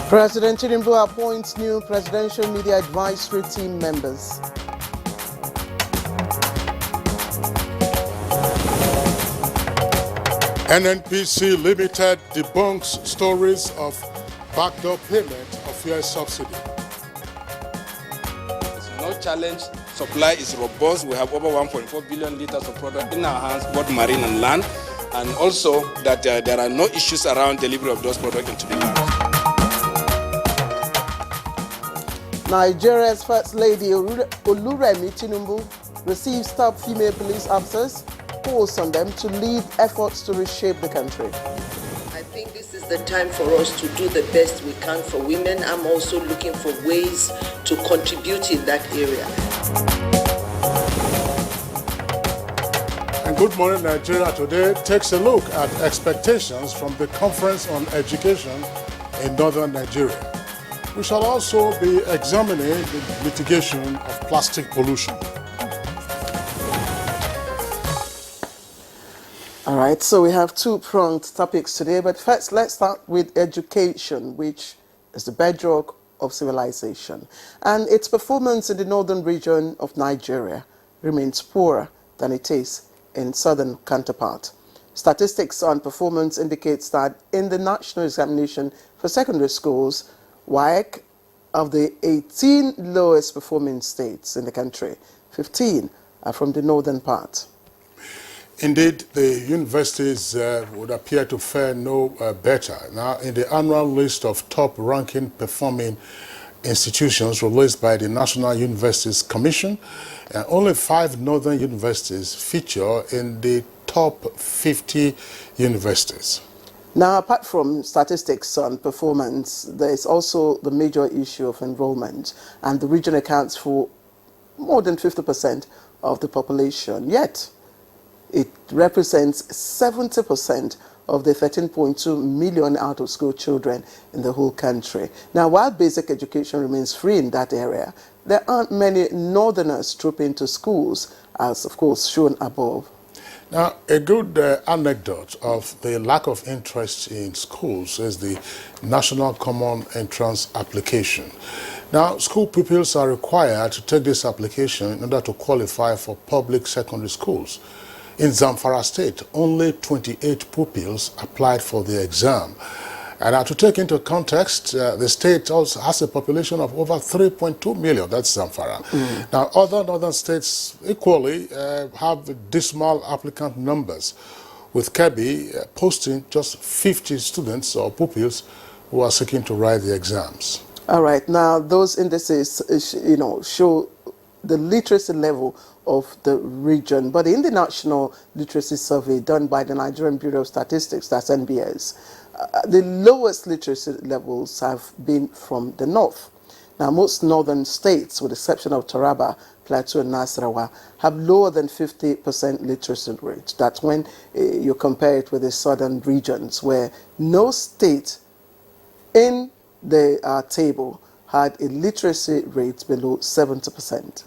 President Tinubu appoints new presidential media advisory team members. NNPC Limited debunks stories of backdoor payment of fuel subsidy. There's no challenge. Supply is robust. We have over 1.4 billion liters of product in our hands, both marine and land, and also that there are no issues around delivery of those products into the land. Nigeria's First Lady Oluremi Tinubu receives top female police officers, calls on them to lead efforts to reshape the country. I think this is the time for us to do the best we can for women. I'm also looking for ways to contribute in that area. And Good Morning Nigeria today takes a look at expectations from the Conference on Education in Northern Nigeria. We shall also be examining the mitigation of plastic pollution. All right, so we have two-pronged topics today, but first let's start with education, which is the bedrock of civilization. And its performance in the northern region of Nigeria remains poorer than it is in southern counterpart. Statistics on performance indicates that in the national examination for secondary schools, WAEC, of the 18 lowest performing states in the country, 15 are from the northern part. Indeed, the universities would appear to fare no better. Now, in the annual list of top-ranking performing institutions released by the National Universities Commission, only 5 northern universities feature in the top 50 universities. Now, apart from statistics on performance, there is also the major issue of enrollment, and the region accounts for more than 50% of the population. Yet, it represents 70% of the 13.2 million out-of-school children in the whole country. Now, while basic education remains free in that area, there aren't many northerners trooping to schools, as of course shown above. Now, a good anecdote of the lack of interest in schools is the National Common Entrance Application. Now, school pupils are required to take this application in order to qualify for public secondary schools. In Zamfara State, only 28 pupils applied for the exam. And to take into context, the state also has a population of over 3.2 million. That's Zamfara. Now, other northern states equally have dismal applicant numbers, with Kebbi posting just 50 students or pupils who are seeking to write the exams. All right. Now, those indices, show the literacy level of the region. But in the National Literacy Survey done by the Nigerian Bureau of Statistics, that's NBS, the lowest literacy levels have been from the north. Now, most northern states, with the exception of Taraba, Plateau, and Nasarawa, have lower than 50% literacy rate. That's when you compare it with the southern regions, where no state in the table had a literacy rate below 70%.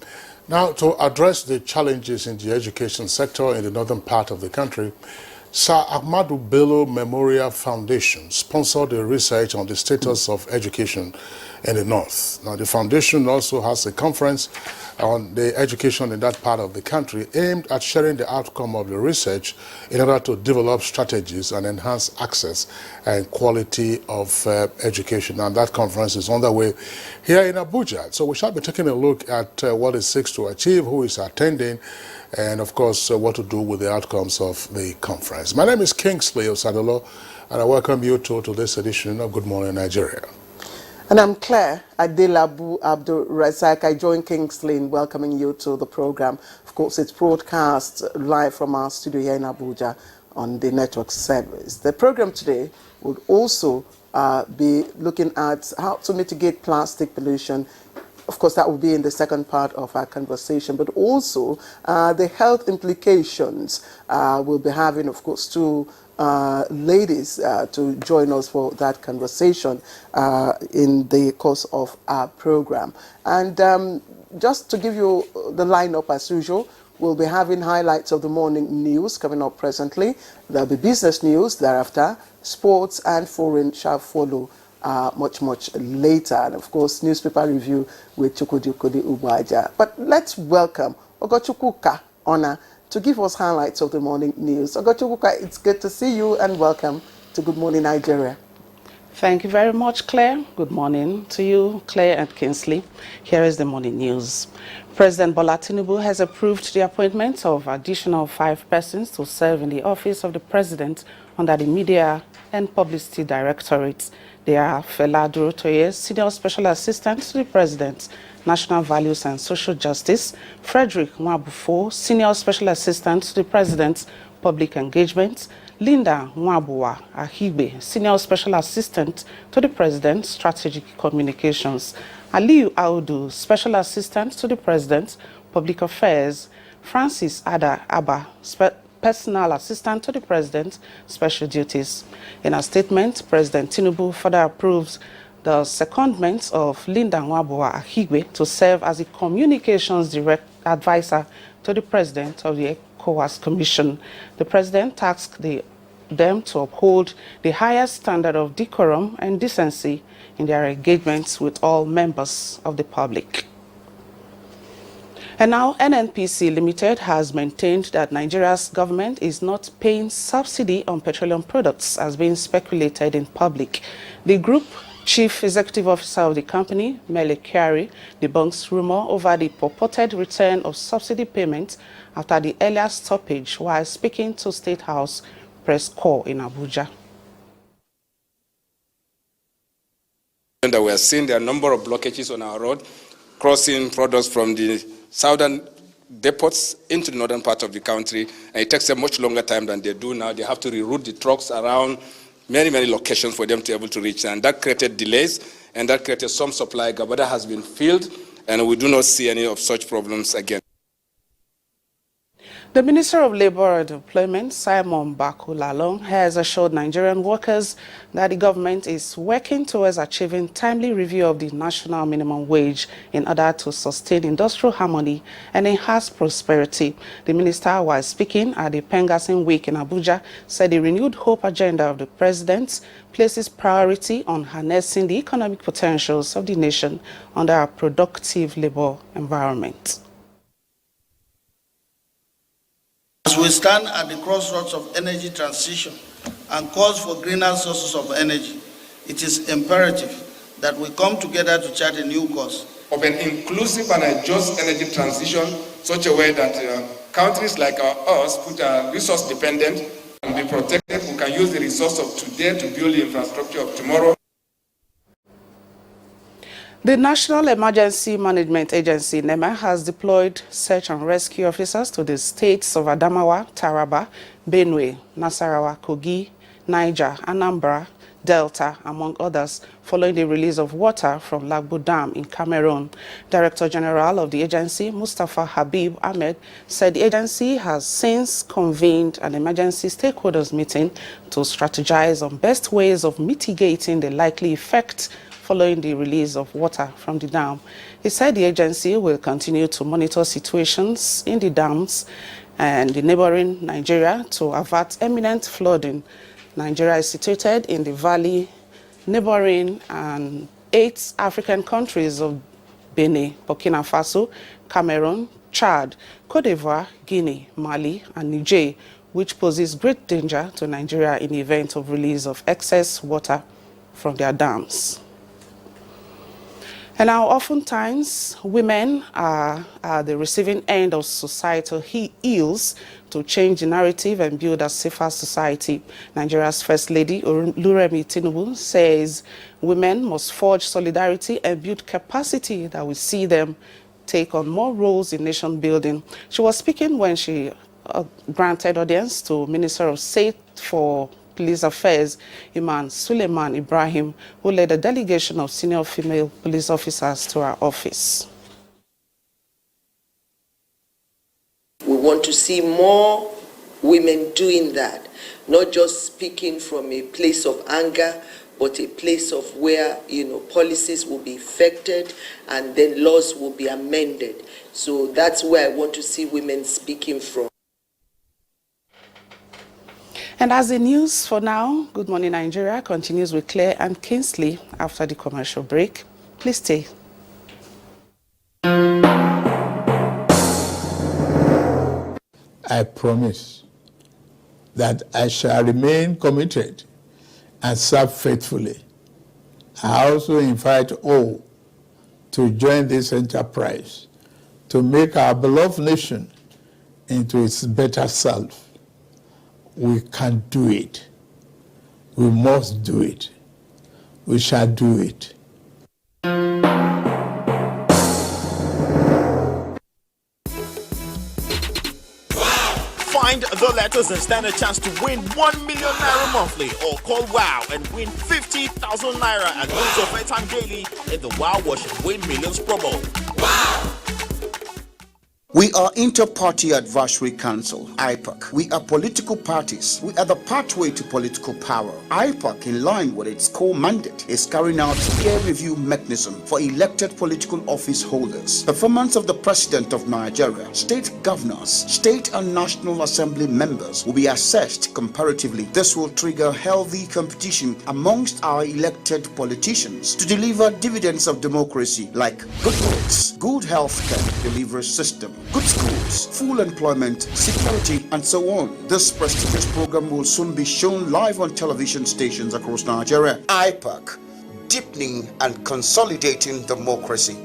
Now, to address the challenges in the education sector in the northern part of the country, Sir Ahmadu Bello Memorial Foundation sponsored a research on the status of education in the north. Now, the foundation also has a conference on the education in that part of the country aimed at sharing the outcome of the research in order to develop strategies and enhance access and quality of education. And that conference is underway here in Abuja. So we shall be taking a look at what it seeks to achieve, who is attending, and of course what to do with the outcomes of the conference. My name is Kingsley Osadolo, and I welcome you to this edition of Good Morning Nigeria. And I'm Claire Adelabu Abdul Razak. I join Kingsley in welcoming you to the program. Of course, it's broadcast live from our studio here in Abuja on the network service. The program today would also be looking at how to mitigate plastic pollution. Of course, that will be in the second part of our conversation, but also the health implications. We'll be having, of course, two ladies to join us for that conversation in the course of our program. And just to give you the lineup as usual, we'll be having highlights of the morning news coming up presently. There'll be business news thereafter. Sports and foreign shall follow much later. And of course, newspaper review with Chukwudi Ubaja. But let's welcome Ogochukwuka Honor to give us highlights of the morning news. Ogochukwuka, it's good to see you and welcome to Good Morning Nigeria. Thank you very much, Claire. Good morning to you, Claire and Kingsley. Here is the morning news. President Bola Tinubu has approved the appointment of additional 5 persons to serve in the office of the president under the Media and Publicity Directorate. They are Fela Durotoye, Senior Special Assistant to the President, National Values and Social Justice; Frederick Nwabufo, Senior Special Assistant to the President, Public Engagement; Linda Nwabuwa Ahigbe, Senior Special Assistant to the President, Strategic Communications; Aliyu Audu, Special Assistant to the President, Public Affairs; Francis Ada Abba, Personal Assistant to the President, Special Duties. In a statement, President Tinubu further approves the secondment of Linda Nwabuwa Ahigbe to serve as a Communications Direct Advisor to the President of the ECOWAS Commission. The President tasked them to uphold the highest standard of decorum and decency in their engagements with all members of the public. And now, NNPC Limited has maintained that Nigeria's government is not paying subsidy on petroleum products as being speculated in public. The group Chief Executive Officer of the company, Mele Kyari, debunks rumor over the purported return of subsidy payments after the earlier stoppage while speaking to State House Press Corps in Abuja. And we are seeing there are a number of blockages on our road, crossing products from the southern depots into the northern part of the country, and it takes a much longer time than they do now. They have to reroute the trucks around many locations for them to be able to reach, and that created delays, and that created some supply gap, but that has been filled, and we do not see any of such problems again. The Minister of Labour and Employment, Simon Bakulalong, has assured Nigerian workers that the government is working towards achieving timely review of the national minimum wage in order to sustain industrial harmony and enhance prosperity. The minister, while speaking at the Pengasin Week in Abuja, said the renewed hope agenda of the president places priority on harnessing the economic potentials of the nation under a productive labour environment. As we stand at the crossroads of energy transition and calls for greener sources of energy, it is imperative that we come together to chart a new course of an inclusive and a just energy transition, such a way that countries like ours, which are resource dependent, can be protected. We can use the resource of today to build the infrastructure of tomorrow. The National Emergency Management Agency, NEMA, has deployed search and rescue officers to the states of Adamawa, Taraba, Benue, Nasarawa, Kogi, Niger, Anambra, Delta, among others, following the release of water from Lagbo Dam in Cameroon. Director General of the agency, Mustafa Habib Ahmed, said the agency has since convened an emergency stakeholders meeting to strategize on best ways of mitigating the likely effect following the release of water from the dam. He said the agency will continue to monitor situations in the dams and the neighboring Nigeria to avert imminent flooding. Nigeria is situated in the valley neighboring 8 African countries of Benin, Burkina Faso, Cameroon, Chad, Cote d'Ivoire, Guinea, Mali, and Niger, which poses great danger to Nigeria in the event of release of excess water from their dams. And now, oftentimes, women are the receiving end of societal ills. To change the narrative and build a safer society, Nigeria's First Lady, Oluremi Tinubu, says women must forge solidarity and build capacity that will see them take on more roles in nation building. She was speaking when she granted audience to Minister of State for Police Affairs, Iman Suleiman Ibrahim, who led a delegation of senior female police officers to her office. We want to see more women doing that, not just speaking from a place of anger, but a place of where, policies will be effected and then laws will be amended. So that's where I want to see women speaking from. And as the news for now, Good Morning Nigeria continues with Claire and Kingsley after the commercial break. Please stay. I promise that I shall remain committed and serve faithfully. I also invite all to join this enterprise to make our beloved nation into its better self. We can do it. We must do it. We shall do it. Find the letters and stand a chance to win 1 million naira monthly, or call WOW and win 50,000 naira and lose your airtime daily in the WOW Wash and Win Millions promo. Wow! We are Inter-Party Advisory Council, IPAC. We are political parties. We are the pathway to political power. IPAC, in line with its core mandate, is carrying out peer review mechanism for elected political office holders. Performance of the President of Nigeria, state governors, state and National Assembly members will be assessed comparatively. This will trigger healthy competition amongst our elected politicians to deliver dividends of democracy like good roads, good healthcare delivery system, good schools, full employment, security, and so on. This prestigious program will soon be shown live on television stations across Nigeria. IPAC, deepening and consolidating democracy.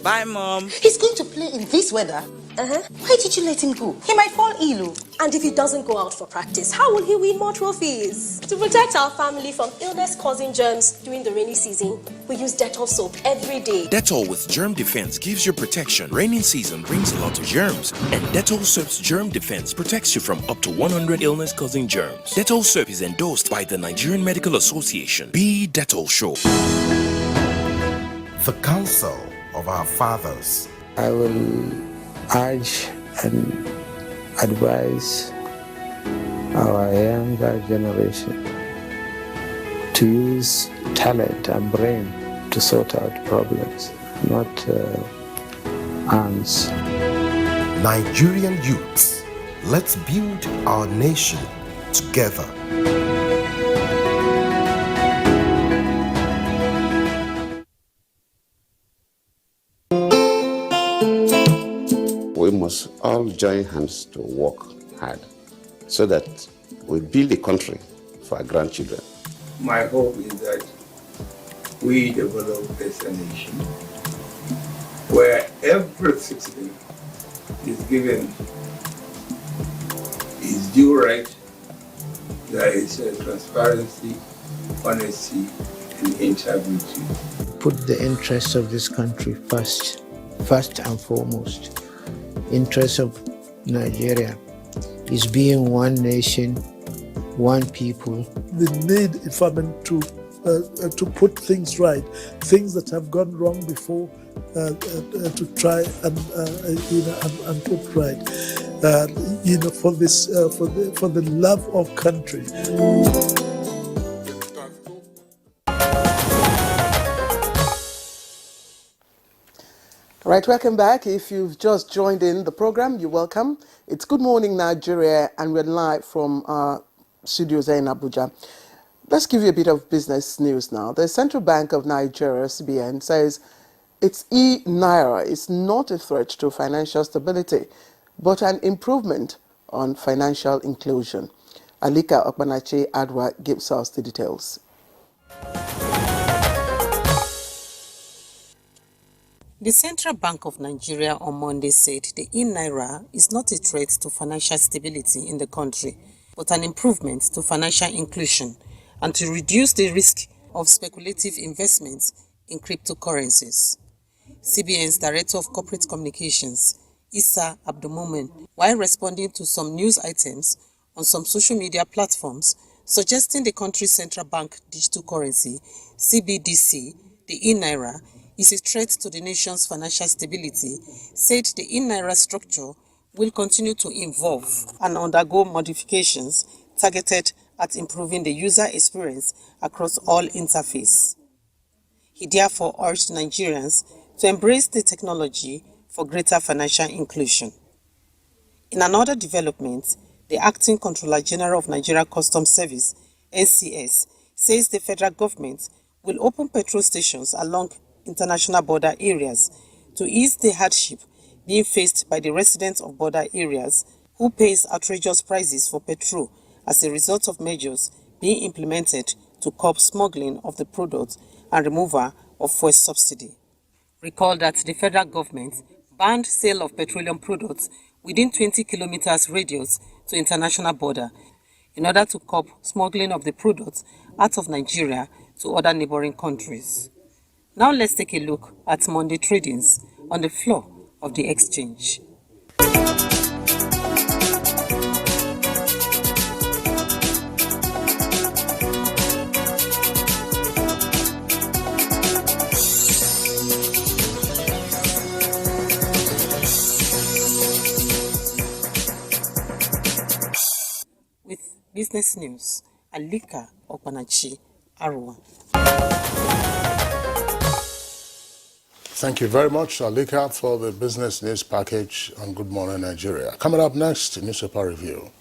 Bye, Mom. He's going to play in this weather. Why did you let him go? He might fall ill. And if he doesn't go out for practice, how will he win more trophies? To protect our family from illness-causing germs during the rainy season, we use Dettol soap every day. Dettol with germ defense gives you protection. Rainy season brings a lot of germs, and Dettol soap's germ defense protects you from up to 100 illness-causing germs. Dettol soap is endorsed by the Nigerian Medical Association. Be Dettol Sure. The counsel of our fathers. I will urge and advise our younger generation to use talent and brain to sort out problems, not arms. Nigerian youths, let's build our nation together. We must all join hands to work hard so that we build a country for our grandchildren. My hope is that we develop as a nation where every citizen is given his due right. There is transparency, honesty, and integrity. Put the interests of this country first and foremost. Interest of Nigeria is being one nation, one people. The need, if I mean, to put things right, things that have gone wrong before, to try and put right, for the love of country. Right, welcome back. If you've just joined in the program, you're welcome. It's Good Morning Nigeria, and we're live from our studios here in Abuja. Let's give you a bit of business news now. The Central Bank of Nigeria, CBN, says its e-Naira is not a threat to financial stability, but an improvement on financial inclusion. Alika Okpanache Adwa gives us the details. The Central Bank of Nigeria on Monday said the e-Naira is not a threat to financial stability in the country, but an improvement to financial inclusion and to reduce the risk of speculative investments in cryptocurrencies. CBN's Director of Corporate Communications, Issa Abdulmumin, while responding to some news items on some social media platforms suggesting the country's central bank digital currency, CBDC, the e-Naira, is a threat to the nation's financial stability, said the e-Naira structure will continue to evolve and undergo modifications targeted at improving the user experience across all interfaces. He therefore urged Nigerians to embrace the technology for greater financial inclusion. In another development, the Acting Controller General of Nigeria Customs Service, NCS, says the federal government will open petrol stations along international border areas to ease the hardship being faced by the residents of border areas who pays outrageous prices for petrol as a result of measures being implemented to curb smuggling of the product and removal of fuel subsidy. Recall that the federal government banned sale of petroleum products within 20 kilometers radius to international border in order to curb smuggling of the products out of Nigeria to other neighboring countries. Now let's take a look at Monday tradings on the floor of the exchange. With business news, Alika Okpanachi, Arua. Thank you very much, Alika, for the business news package on Good Morning Nigeria. Coming up next, newspaper review.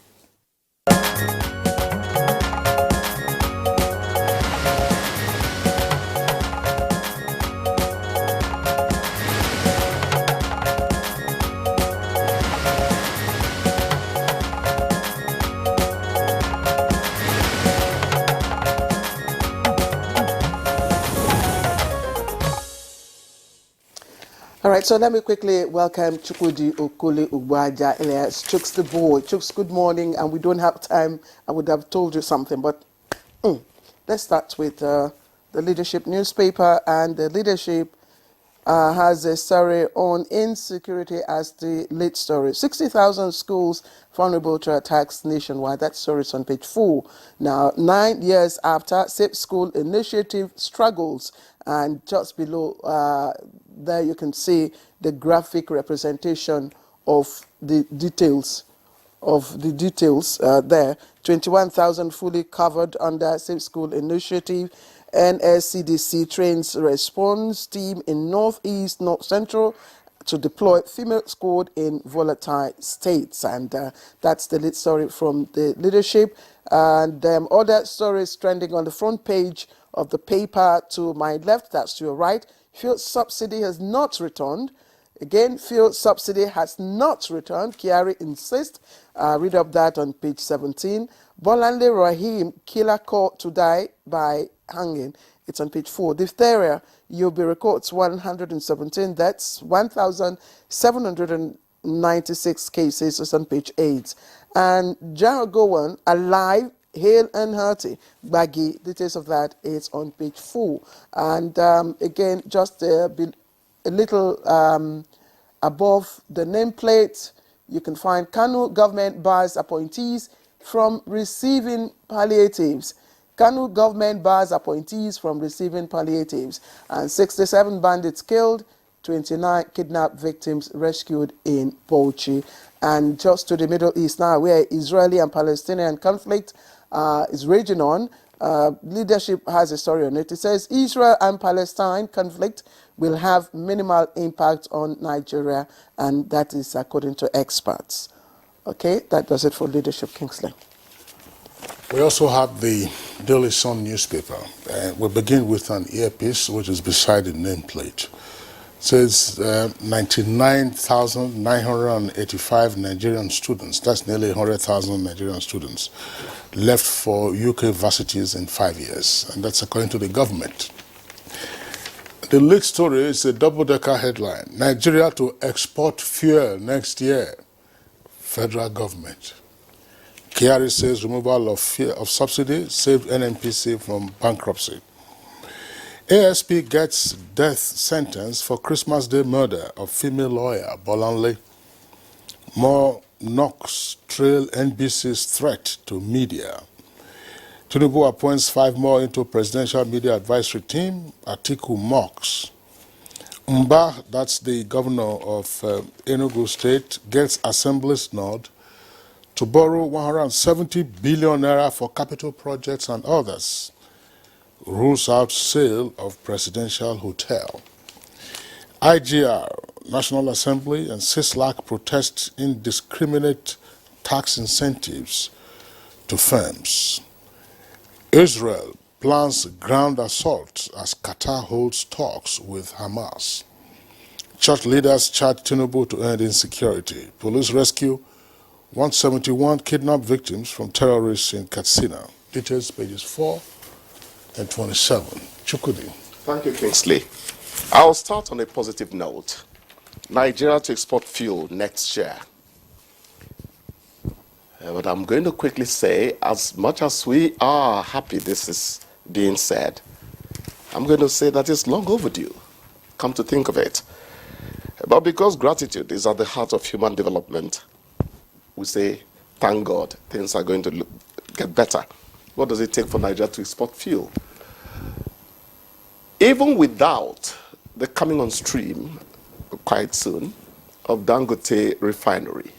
All right, so let me quickly welcome Chukwudi Okole Ugbaja, alias Chooks the boy. Chooks, good morning, and we don't have time. I would have told you something, but let's start with the Leadership newspaper, and the Leadership has a story on insecurity as the lead story. 60,000 schools vulnerable to attacks nationwide. That story is on page 4. Now, 9 years after, Safe School Initiative struggles, and just below there you can see the graphic representation of the details there. 21,000 fully covered under Safe School Initiative. NSCDC trains response team in Northeast, North Central to deploy female squad in volatile states. And that's the lead story from the Leadership. And other stories trending on the front page of the paper to my left, that's to your right. Fuel subsidy has not returned. Again, fuel subsidy has not returned. Kyari insists. Read up that on page 17. Bolanle Rahim, killer caught to die by hanging. It's on page 4. Diphtheria, Yobe records 117 deaths, 1,796 cases. It's on page 8. And Jaragowan, alive, hale and hearty. Baggy, details of that is on page 4. And again, just a little above the nameplate, you can find Kano government bars appointees from receiving palliatives. Kano government bars appointees from receiving palliatives. And 67 bandits killed, 29 kidnapped victims rescued in Bauchi. And just to the Middle East now, where Israeli and Palestinian conflict is raging on. Leadership has a story on it. It says Israel and Palestine conflict will have minimal impact on Nigeria, and that is according to experts. Okay, that does it for Leadership, Kingsley. We also have the Daily Sun newspaper. We'll begin with an earpiece, which is beside the nameplate. It says 99,985 Nigerian students, that's nearly 100,000 Nigerian students, left for UK varsities in 5 years, and that's according to the government. The lead story is a double-decker headline: Nigeria to export fuel next year, federal government. Kyari says removal of subsidy saved NNPC from bankruptcy. ASP gets death sentence for Christmas Day murder of female lawyer Bolanle. More knocks trail NBC's threat to media. Tinubu appoints 5 more into presidential media advisory team. Atiku mocks. Mba, that's the governor of Enugu State, gets assembly's nod to borrow 170 billion naira for capital projects and others. rules out sale of presidential hotel. IGR, National Assembly, and CISLAC protest indiscriminate tax incentives to firms. Israel plans ground assault as Qatar holds talks with Hamas. Church leaders charge Tinubu to end insecurity. Police rescue 171 kidnapped victims from terrorists in Katsina. Details pages 4 and 27. Chukudi. Thank you, Kingsley. I'll start on a positive note. Nigeria to export fuel next year. But I'm going to quickly say, as much as we are happy this is being said, I'm going to say that it's long overdue, come to think of it. But because gratitude is at the heart of human development, we say, thank God, things are going to get better. What does it take for Nigeria to export fuel? Even without the coming on stream quite soon of Dangote refinery,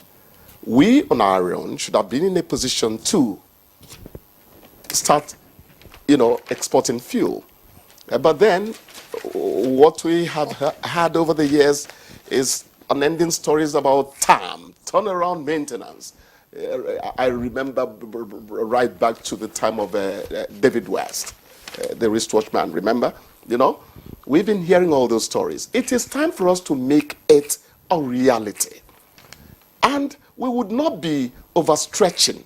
we on our own should have been in a position to start, exporting fuel. But then what we have had over the years is unending stories about TAM, turnaround maintenance. I remember right back to the time of David West, the wristwatch man, remember? We've been hearing all those stories. It is time for us to make it a reality. And we would not be overstretching,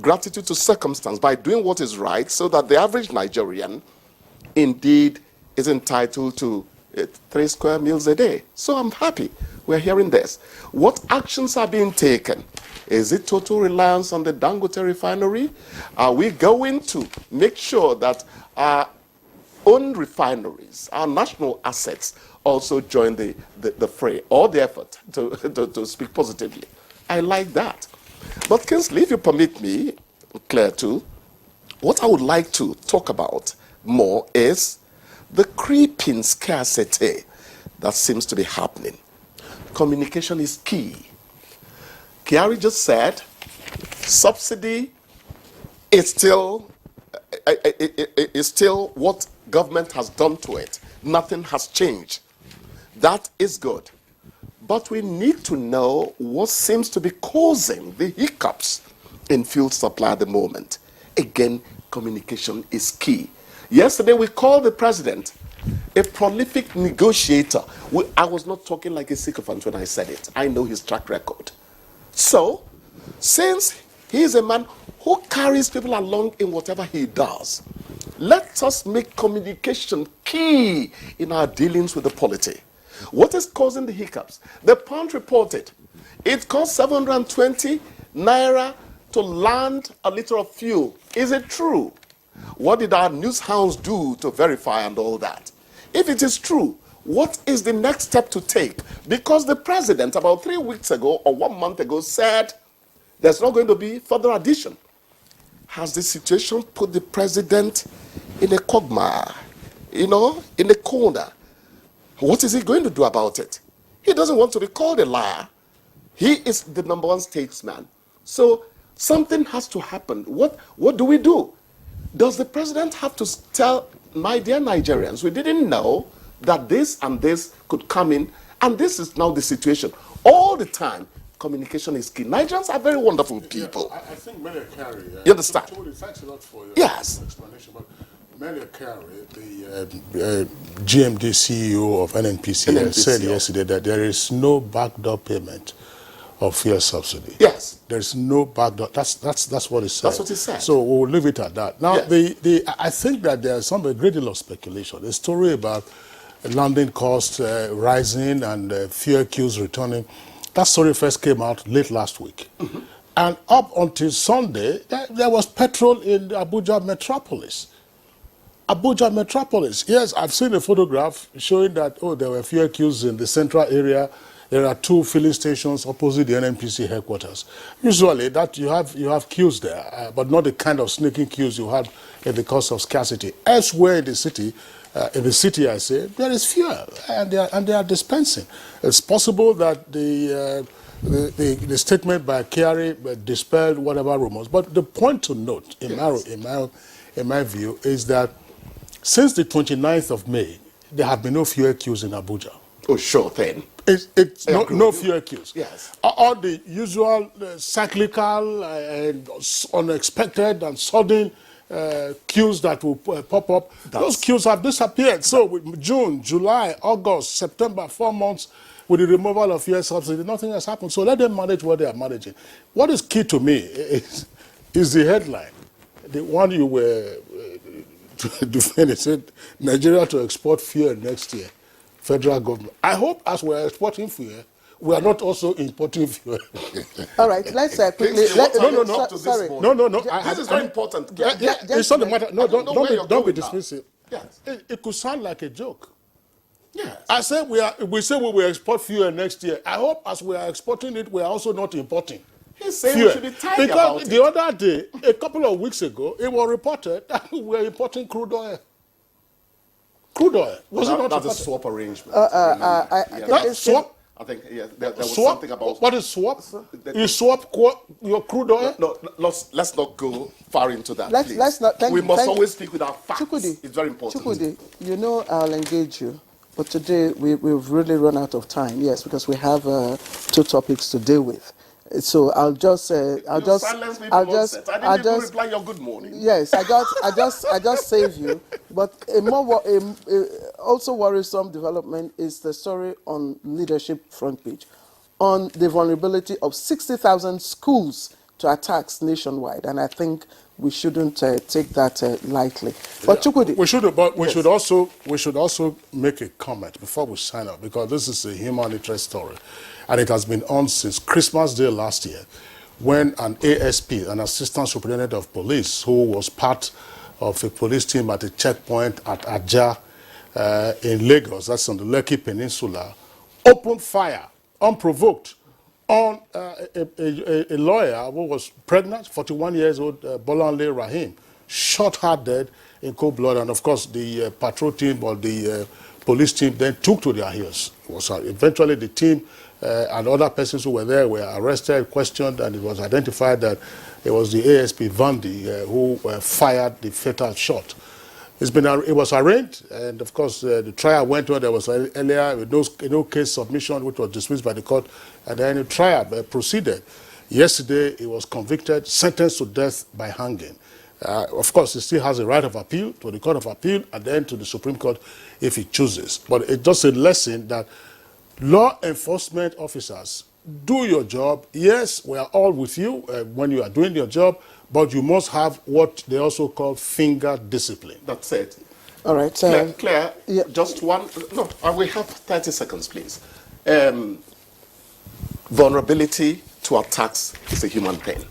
gratitude to circumstance by doing what is right so that the average Nigerian indeed is entitled to 3 square meals a day. So I'm happy we're hearing this. What actions are being taken? Is it total reliance on the Dangote refinery? Are we going to make sure that our own refineries, our national assets, also join the fray or the effort to speak positively? I like that. But Kingsley, if you permit me, Claire too, what I would like to talk about more is the creeping scarcity that seems to be happening. Communication is key. Kiari just said subsidy is still what government has done to it. Nothing has changed. That is good. But we need to know what seems to be causing the hiccups in fuel supply at the moment. Again, communication is key. Yesterday, we called the president a prolific negotiator. I was not talking like a sycophant when I said it. I know his track record. So, since he is a man who carries people along in whatever he does, let us make communication key in our dealings with the polity. What is causing the hiccups? The Punch reported it costs 720 naira to land a liter of fuel. Is it true? What did our news hounds do to verify and all that? If it is true, what is the next step to take? Because the president about 3 weeks ago or 1 month ago said there's not going to be further addition. Has the situation put the president in a quagmire, in a corner? What is he going to do about it? He doesn't want to be called a liar. He is the #1 statesman. So something has to happen. What do we do? Does the president have to tell, my dear Nigerians, we didn't know that this and this could come in, and this is now the situation. All the time, communication is key. Nigerians are very wonderful people. Yeah, I think Melia Carey, you understand? Thanks a lot for your yes. explanation. But Melia Carey, the GMD CEO of NNPC, said yesterday that there is no backdoor payment of fuel subsidy. Yes. There's no backdoor. That's what he said. That's what he said. So we'll leave it at that. Now, yes. I think that there's a great deal of speculation. The story about landing costs rising and fuel queues returning, that story first came out late last week. Mm-hmm. And up until Sunday, there was petrol in Abuja metropolis. Abuja metropolis. Yes, I've seen a photograph showing that, there were fuel queues in the central area. There are 2 filling stations opposite the NNPC headquarters. Usually, that you have queues there, but not the kind of sneaking queues you have because of scarcity. Elsewhere in the city, I say, there is fuel, and they are dispensing. It's possible that the statement by Kiari dispelled whatever rumors. But the point to note, in my in my view, is that since the 29th of May, there have been no fuel queues in Abuja. Oh, sure thing. It's no fuel queues. Yes. All the usual cyclical and unexpected and sudden queues that will pop up, those queues have disappeared. So with June, July, August, September, 4 months with the removal of fuel subsidy, nothing has happened. So let them manage what they are managing. What is key to me is the headline. The one you were defending said, Nigeria to export fuel next year, federal government. I hope as we are exporting fuel, we are not also importing fuel. All right, let's quickly. No. This is very important. It's not a matter. No, don't be dismissive. Yes. It could sound like a joke. Yes. I said we say we will export fuel next year. I hope as we are exporting it, we are also not importing. He's saying fuel. we should be tidy about it. Because the other day, a couple of weeks ago, it was reported that we were importing crude oil. Crude oil. Was it not that's reported? a swap arrangement. Swap? I think there was swap? something about... What is swap? You swap your crude oil? No, let's not go far into that, please. Let's not. We must always speak with our facts. Chukwudi, it's very important. Chukwudi, you know I'll engage you, but today we've really run out of time. Yes, because we have 2 topics to deal with. So I'll just reply your good morning. Yes, I just save you. But also worrisome development is the story on leadership front page on the vulnerability of 60,000 schools to attacks nationwide, and I think we shouldn't take that lightly. But Chukwudi, we should also make a comment before we sign up, because this is a human interest story, and it has been on since Christmas Day last year, when an ASP, an Assistant Superintendent of Police, who was part of a police team at a checkpoint at Abuja in Lagos, that's on the Lekki Peninsula, opened fire unprovoked on a lawyer who was pregnant, 41 years old, Bolanle Rahim, shot her dead in cold blood. And of course, the patrol team or the police team then took to their heels. Eventually, the team and other persons who were there were arrested, questioned, and it was identified that it was the ASP Vandi who fired the fatal shot. It was arraigned, and of course the trial went on. There was earlier no case submission, which was dismissed by the court, and then the trial proceeded. Yesterday, he was convicted, sentenced to death by hanging. Of course, he still has a right of appeal to the Court of Appeal and then to the Supreme Court if he chooses. But it's just a lesson that law enforcement officers, do your job. Yes, we are all with you when you are doing your job, but you must have what they also call finger discipline. That's it. All right. Claire, just one. No, we have 30 seconds, please. Vulnerability to attacks is a human thing.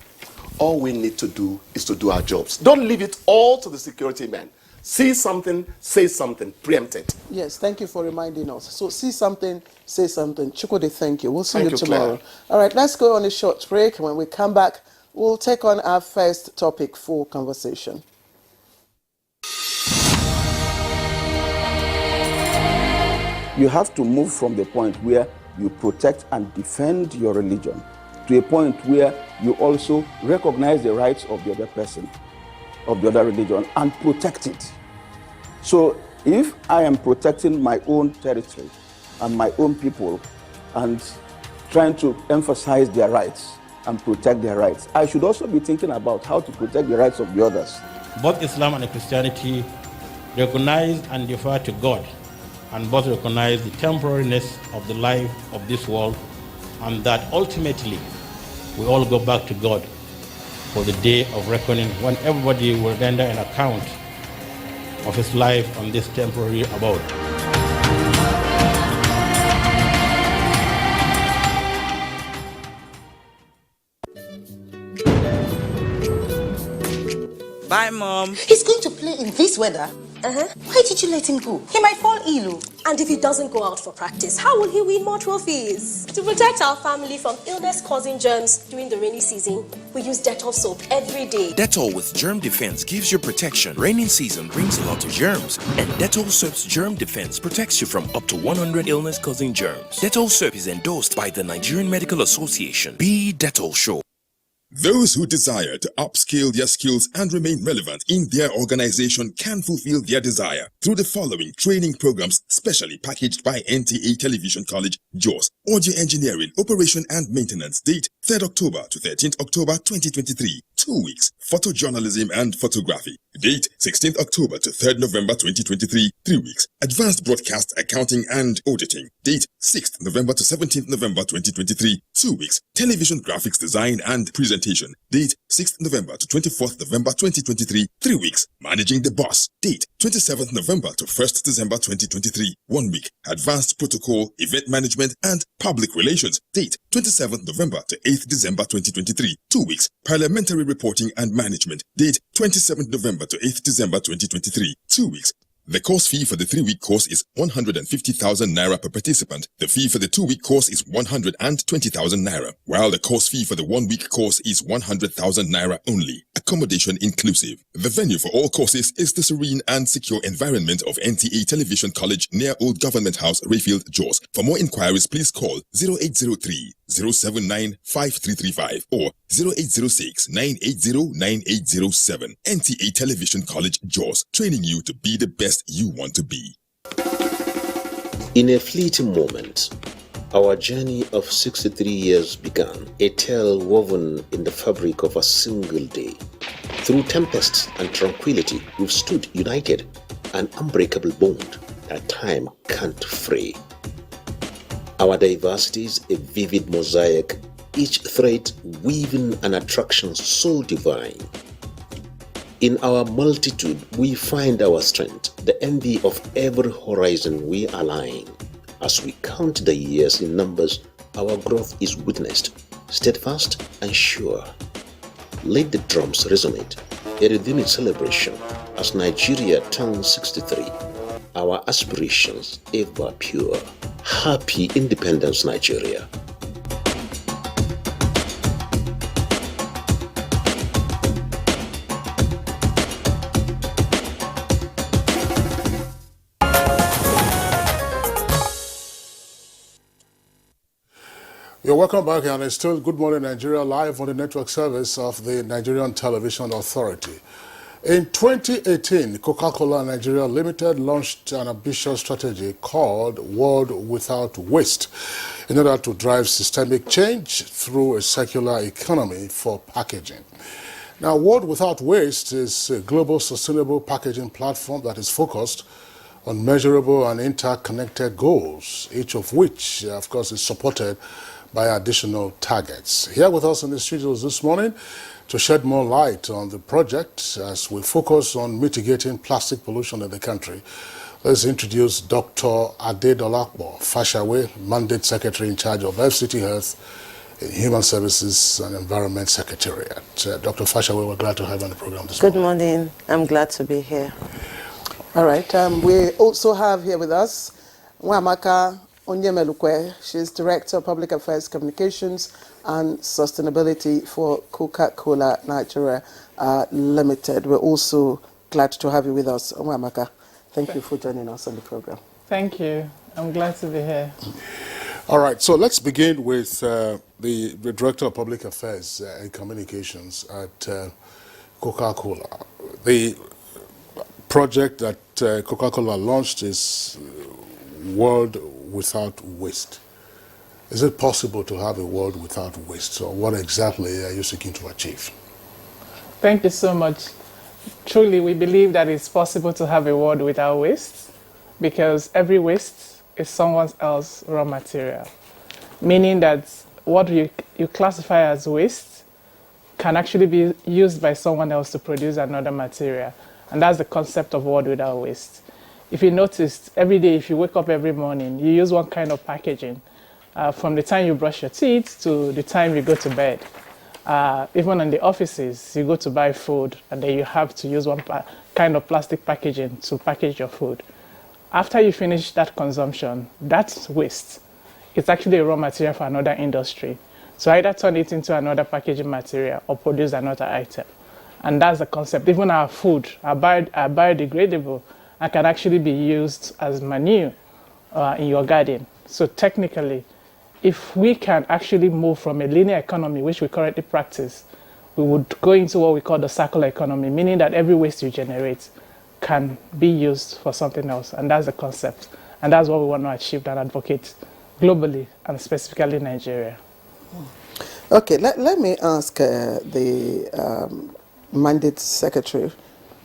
All we need to do is to do our jobs. Don't leave it all to the security men. See something, say something, preempt it. Yes, thank you for reminding us. So see something, say something. Chukwudi, thank you. We'll see you tomorrow. Claire. All right, let's go on a short break. When we come back, we'll take on our first topic for conversation. You have to move from the point where you protect and defend your religion to a point where you also recognize the rights of the other person, of the other religion, and protect it. So if I am protecting my own territory and my own people and trying to emphasize their rights and protect their rights, I should also be thinking about how to protect the rights of the others. Both Islam and Christianity recognize and defer to God, and both recognize the temporariness of the life of this world, and that ultimately we all go back to God for the day of reckoning, when everybody will render an account of his life on this temporary abode. Bye, Mom. He's going to play in this weather? Why did you let him go? He might fall ill. And if he doesn't go out for practice, how will he win more trophies? To protect our family from illness-causing germs during the rainy season, we use Dettol soap every day. Dettol with germ defense gives you protection. Raining season brings a lot of germs, and Dettol soap's germ defense protects you from up to 100 illness-causing germs. Dettol soap is endorsed by the Nigerian Medical Association. Be Dettol sure. Those who desire to upskill their skills and remain relevant in their organization can fulfill their desire through the following training programs specially packaged by NTA Television College, Jos. Audio Engineering, Operation and Maintenance. Date 3rd October to 13th October 2023. 2 weeks. Photojournalism and Photography. Date 16th October to 3rd November 2023. 3 weeks. Advanced Broadcast Accounting and Auditing. Date 6th November to 17th November 2023. 2 weeks. Television Graphics Design and Presentation. Date 6th November to 24th November 2023. 3 weeks. Managing the Boss. Date 27th November to 1st December 2023. 1 week. Advanced Protocol, Event Management and Public Relations. Date 27th November to 8th December 2023. 2 weeks. Parliamentary Reporting and Management. Date 27th November to 8th December 2023. 2 weeks. The course fee for the 3-week course is 150,000 naira per participant. The fee for the 2-week course is 120,000 naira, while the course fee for the 1-week course is 100,000 naira only, accommodation inclusive. The venue for all courses is the serene and secure environment of NTA Television College near Old Government House, Rayfield, Jos. For more inquiries, please call 0803 079 5335 or 0806 980 9807. NTA Television College, Jos, training you to be the best you want to be. In a fleeting moment, our journey of 63 years began, a tale woven in the fabric of a single day. Through tempests and tranquility, we've stood united, an unbreakable bond that time can't fray. Our diversity is a vivid mosaic, each thread weaving an attraction so divine. In our multitude, we find our strength, the envy of every horizon we align. As we count the years in numbers, our growth is witnessed, steadfast and sure. Let the drums resonate, a rhythmic celebration as Nigeria turns 63. Our aspirations ever pure. Happy Independence, Nigeria. You're welcome back, and it's still Good Morning Nigeria live on the network service of the Nigerian Television Authority. In 2018, Coca-Cola Nigeria Limited launched an ambitious strategy called World Without Waste in order to drive systemic change through a circular economy for packaging. Now, World Without Waste is a global sustainable packaging platform that is focused on measurable and interconnected goals, each of which, of course, is supported by additional targets. Here with us in the studios this morning to shed more light on the project as we focus on mitigating plastic pollution in the country, let's introduce Dr. Adedolapo Fashawe, Mandate Secretary in charge of FCT Health, Human Services and Environment Secretariat. Dr. Fashawe, we're glad to have you on the program this morning. Good morning. I'm glad to be here. All right. We also have here with us Nwamaka Onyemelukwe. She's Director of Public Affairs, Communications and Sustainability for Coca-Cola Nigeria Limited. We're also glad to have you with us, Nwamaka. Thank you for joining us on the program. Thank you. I'm glad to be here. All right, so let's begin with the Director of Public Affairs and Communications at Coca-Cola. The project that Coca-Cola launched is World Without Waste. Is it possible to have a world without waste? So what exactly are you seeking to achieve? Thank you so much. Truly, we believe that it's possible to have a world without waste because every waste is someone else's raw material. Meaning that what you classify as waste can actually be used by someone else to produce another material. And that's the concept of world without waste. If you noticed, every day if you wake up every morning, you use one kind of packaging. From the time you brush your teeth to the time you go to bed. Even in the offices, you go to buy food and then you have to use one kind of plastic packaging to package your food. After you finish that consumption, that's waste. It's actually a raw material for another industry. So either turn it into another packaging material or produce another item. And that's the concept. Even our food are biodegradable and can actually be used as manure in your garden. So technically, if we can actually move from a linear economy, which we currently practice, we would go into what we call the circular economy, meaning that every waste you generate can be used for something else. And that's the concept. And that's what we want to achieve and advocate globally and specifically in Nigeria. Okay, let me ask the Mandate Secretary,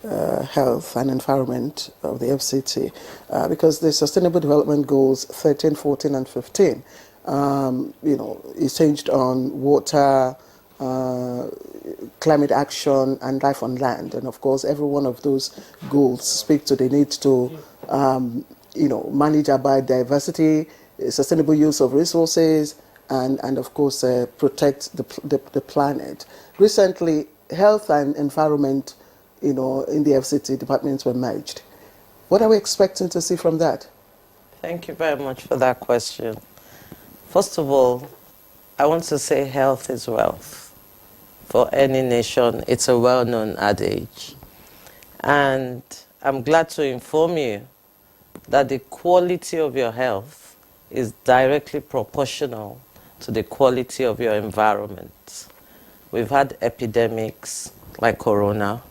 Health and Environment of the FCT, because the Sustainable Development Goals 13, 14 and 15, is changed on water, climate action and life on land. And of course, every one of those goals speak to the need to, manage our biodiversity, sustainable use of resources, and of course, protect the planet. Recently, health and environment, in the FCT departments were merged. What are we expecting to see from that? Thank you very much for that question. First of all, I want to say health is wealth. For any nation, it's a well-known adage. And I'm glad to inform you that the quality of your health is directly proportional to the quality of your environment. We've had epidemics like Corona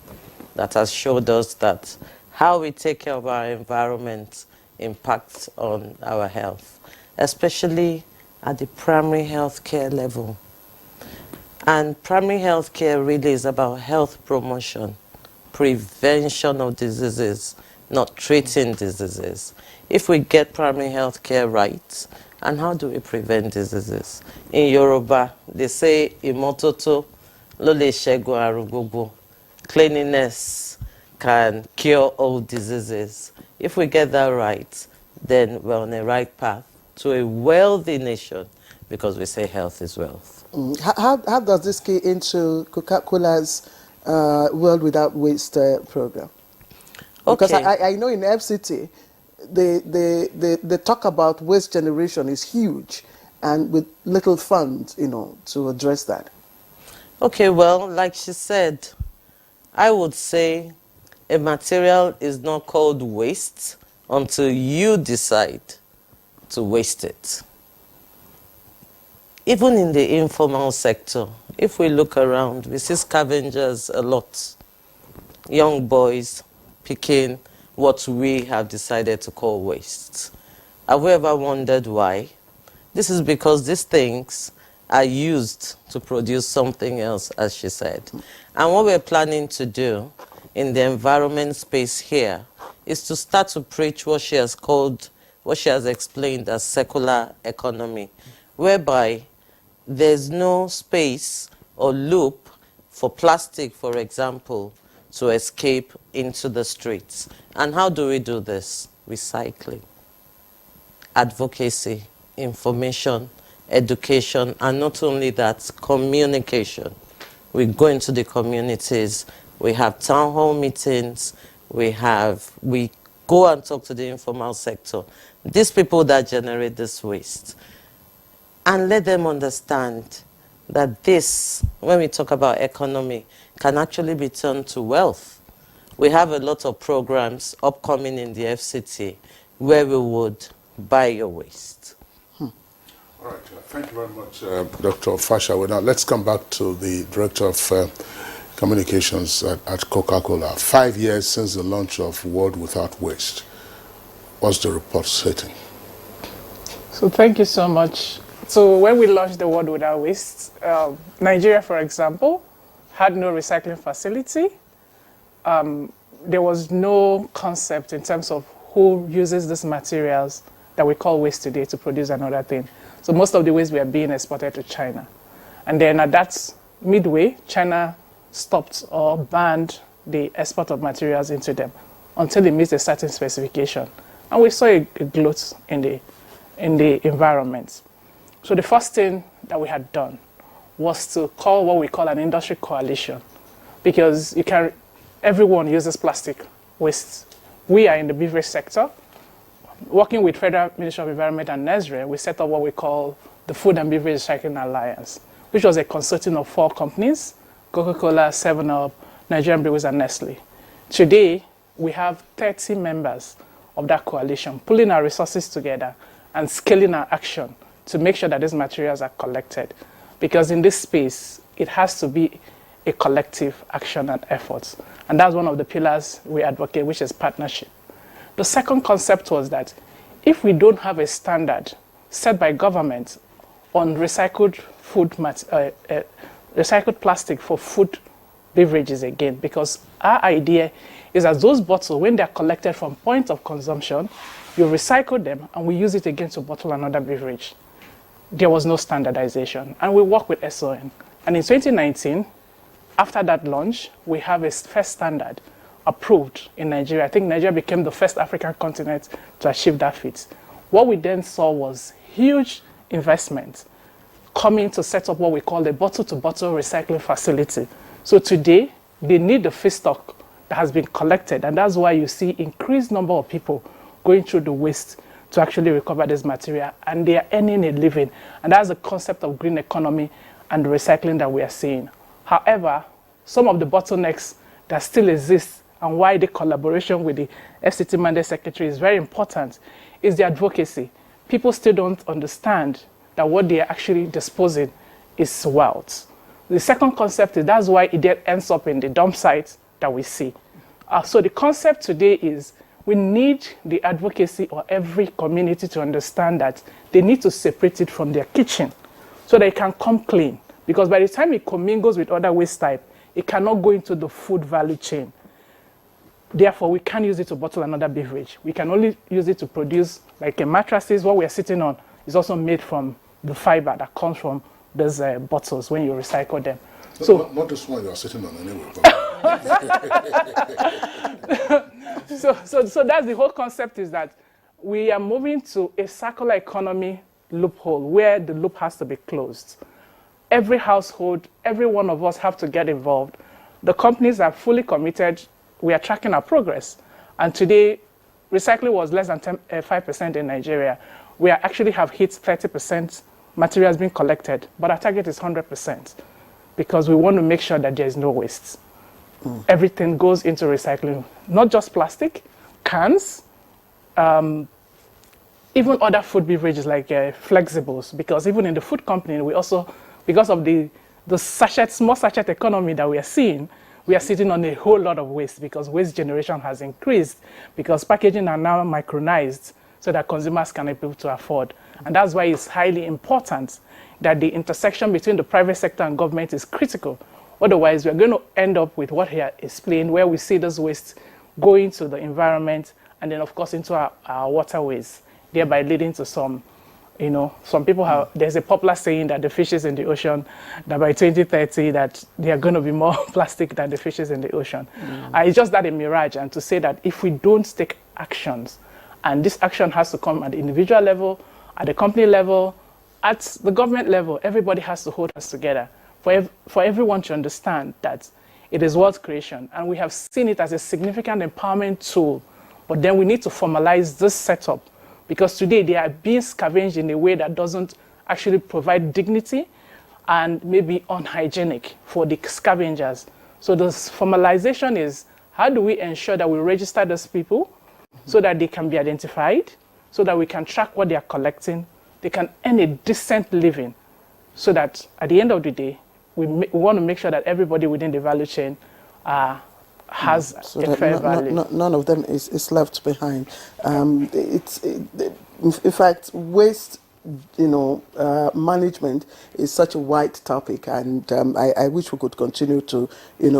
that has showed us that how we take care of our environment impacts on our health, especially at the primary health care level. And primary health care really is about health promotion, prevention of diseases, not treating diseases. If we get primary health care right, and how do we prevent diseases? In Yoruba, they say, Imototo lo le segun arun gbogbo. Cleanliness can cure all diseases. If we get that right, then we're on the right path to a wealthy nation, because we say health is wealth. How does this key into Coca-Cola's World Without Waste program? Because I know in FCT, they talk about waste generation is huge, and with little funds, to address that. Okay, well, like she said, I would say a material is not called waste until you decide to waste it. Even in the informal sector, if we look around, we see scavengers a lot. Young boys picking what we have decided to call waste. Have we ever wondered why? This is because these things are used to produce something else, as she said. And what we're planning to do in the environment space here is to start to preach what she has explained as circular economy, whereby there's no space or loop for plastic, for example, to escape into the streets. And how do we do this? Recycling, advocacy, information, education, and not only that, communication. We go into the communities, we have town hall meetings, we go and talk to the informal sector, these people that generate this waste, and let them understand that this, when we talk about economy, can actually be turned to wealth. We have a lot of programs upcoming in the FCT where we would buy your waste. All right, thank you very much, Dr. Fasha. Now let's come back to the Director of Communications at Coca-Cola. 5 years since the launch of World Without Waste. What's the report stating? So thank you so much. So when we launched the World Without Waste, Nigeria, for example, had no recycling facility. There was no concept in terms of who uses these materials that we call waste today to produce another thing. So most of the waste were being exported to China. And then at that midway, China stopped or banned the export of materials into them until it meets a certain specification. And we saw a glut in the environment. So the first thing that we had done was to call what we call an industry coalition, because everyone uses plastic waste. We are in the beverage sector. Working with Federal Ministry of Environment and NESRE, we set up what we call the Food and Beverage Recycling Alliance, which was a consortium of 4 companies, Coca-Cola, 7-Up, Nigerian Breweries, and Nestle. Today, we have 30 members of that coalition, pulling our resources together and scaling our action to make sure that these materials are collected. Because in this space, it has to be a collective action and efforts. And that's one of the pillars we advocate, which is partnership. The second concept was that if we don't have a standard set by government on recycled recycled plastic for food beverages again, because our idea is that those bottles, when they're collected from point of consumption, you recycle them and we use it again to bottle another beverage. There was no standardization, and we work with SON. And in 2019, after that launch, we have a first standard approved in Nigeria. I think Nigeria became the first African continent to achieve that feat. What we then saw was huge investment coming to set up what we call a bottle-to-bottle recycling facility. So today, they need the feedstock that has been collected, and that's why you see increased number of people going through the waste to actually recover this material, and they are earning a living. And that's the concept of green economy and the recycling that we are seeing. However, some of the bottlenecks that still exist and why the collaboration with the FCT Mandate Secretary is very important is the advocacy. People still don't understand that what they are actually disposing is wealth. The second concept is that's why it then ends up in the dump sites that we see. So the concept today is we need the advocacy of every community to understand that they need to separate it from their kitchen so they can come clean. Because by the time it commingles with other waste type, it cannot go into the food value chain. Therefore, we can't use it to bottle another beverage. We can only use it to produce, like a mattresses, what we're sitting on is also made from the fiber that comes from those bottles when you recycle them. So not this one you're sitting on anyway. So that's the whole concept, is that we are moving to a circular economy loophole where the loop has to be closed. Every household, every one of us have to get involved. The companies are fully committed. We are tracking our progress. And today, recycling was less than 5% in Nigeria. We actually have hit 30% materials being collected, but our target is 100% because we want to make sure that there is no waste. Everything goes into recycling, not just plastic, cans, even other food beverages like flexibles, because even in the food company, we also, because of the small sachet economy that we are seeing, we are sitting on a whole lot of waste because waste generation has increased, because packaging are now micronized so that consumers can be able to afford. And that's why it's highly important that the intersection between the private sector and government is critical. Otherwise, we're going to end up with what here is explained, where we see this waste going to the environment and then, of course, into our waterways, thereby leading to some, some people have, there's a popular saying that the fishes in the ocean, that by 2030, that there are going to be more plastic than the fishes in the ocean. It's just that a mirage, and to say that if we don't take actions, and this action has to come at the individual level, at the company level, at the government level, everybody has to hold us together for everyone to understand that it is wealth creation. And we have seen it as a significant empowerment tool, but then we need to formalize this setup, because today they are being scavenged in a way that doesn't actually provide dignity and maybe unhygienic for the scavengers. So the formalization is, how do we ensure that we register those people so that they can be identified, so that we can track what they are collecting, they can earn a decent living, so that at the end of the day, we want to make sure that everybody within the value chain has a fair value. None of them is left behind. In fact, waste, management is such a wide topic, and I wish we could continue to,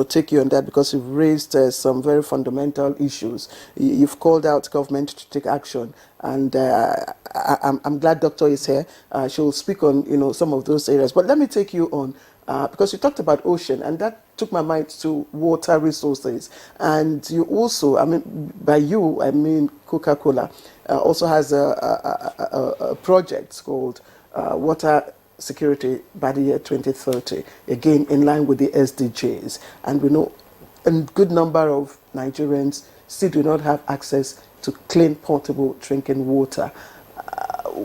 take you on that, because you've raised some very fundamental issues. You've called out government to take action, and I'm glad Doctor is here. She'll speak on, some of those areas. But let me take you on, because you talked about ocean, and that took my mind to water resources. And you also, by you, I mean Coca-Cola, also has a project called Water Security by the year 2030, again in line with the SDGs. And we know a good number of Nigerians still do not have access to clean, portable drinking water.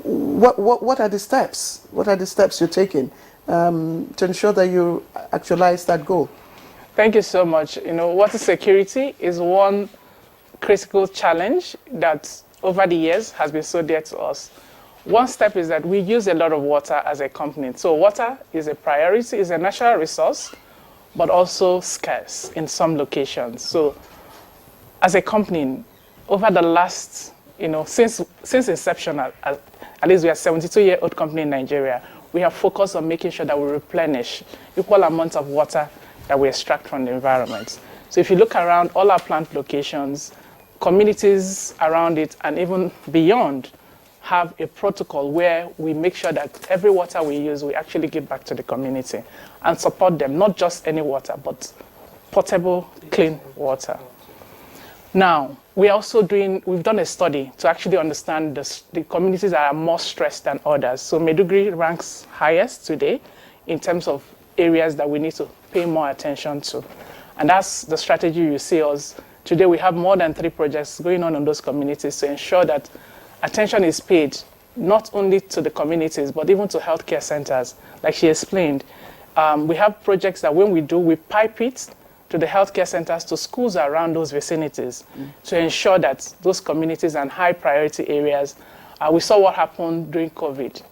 What are the steps? What are the steps you're taking to ensure that you actualize that goal? Thank you so much. Water security is one critical challenge that over the years has been so dear to us. One step is that we use a lot of water as a company. So water is a priority, is a natural resource, but also scarce in some locations. So as a company, over the last, since inception, at least we are a 72-year-old company in Nigeria, we have focused on making sure that we replenish equal amounts of water that we extract from the environment. So if you look around all our plant locations, communities around it and even beyond have a protocol where we make sure that every water we use, we actually give back to the community and support them, not just any water, but potable, clean water. Now, we've done a study to actually understand the communities that are more stressed than others. So Maiduguri ranks highest today in terms of areas that we need to pay more attention to. And that's the strategy you see us. Today we have more than 3 projects going on in those communities to ensure that attention is paid not only to the communities, but even to healthcare centers. Like she explained, we have projects that when we pipe it to the healthcare centers, to schools around those vicinities, to ensure that those communities and high priority areas, we saw what happened during COVID,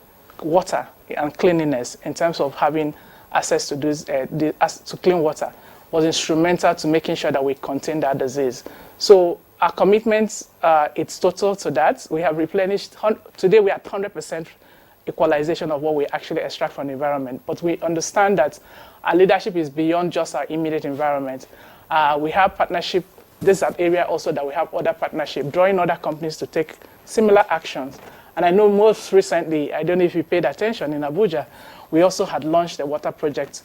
water and cleanliness in terms of having access to to clean water was instrumental to making sure that we contain that disease. So our commitment, it's total to that. We have replenished, today we are at 100% equalization of what we actually extract from the environment. But we understand that our leadership is beyond just our immediate environment. We have partnership. This is an area also that we have other partnership, drawing other companies to take similar actions. And I know most recently, I don't know if you paid attention, in Abuja, we also had launched a water project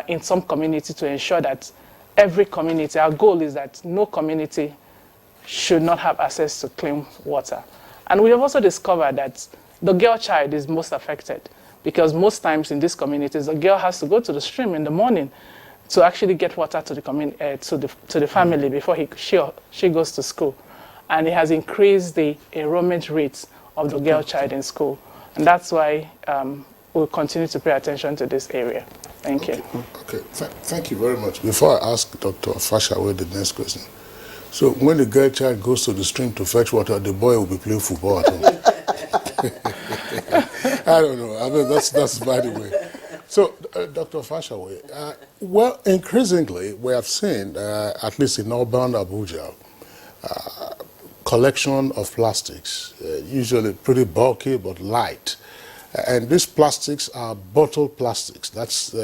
in some community to ensure that every community, our goal is that no community should not have access to clean water. And we have also discovered that the girl child is most affected, because most times in these communities, the girl has to go to the stream in the morning to actually get water to the family before she goes to school. And it has increased the enrollment rates of the girl child in school. And that's why we'll continue to pay attention to this area. Thank you. Okay, thank you very much. Before I ask Dr. Fashawe the next question, so when the girl child goes to the stream to fetch water, the boy will be playing football at home. I don't know. I mean, that's by the way. So, Dr. Fashawe, well, increasingly, we have seen, at least in urban Abuja, collection of plastics, usually pretty bulky but light. And these plastics are bottle plastics. That's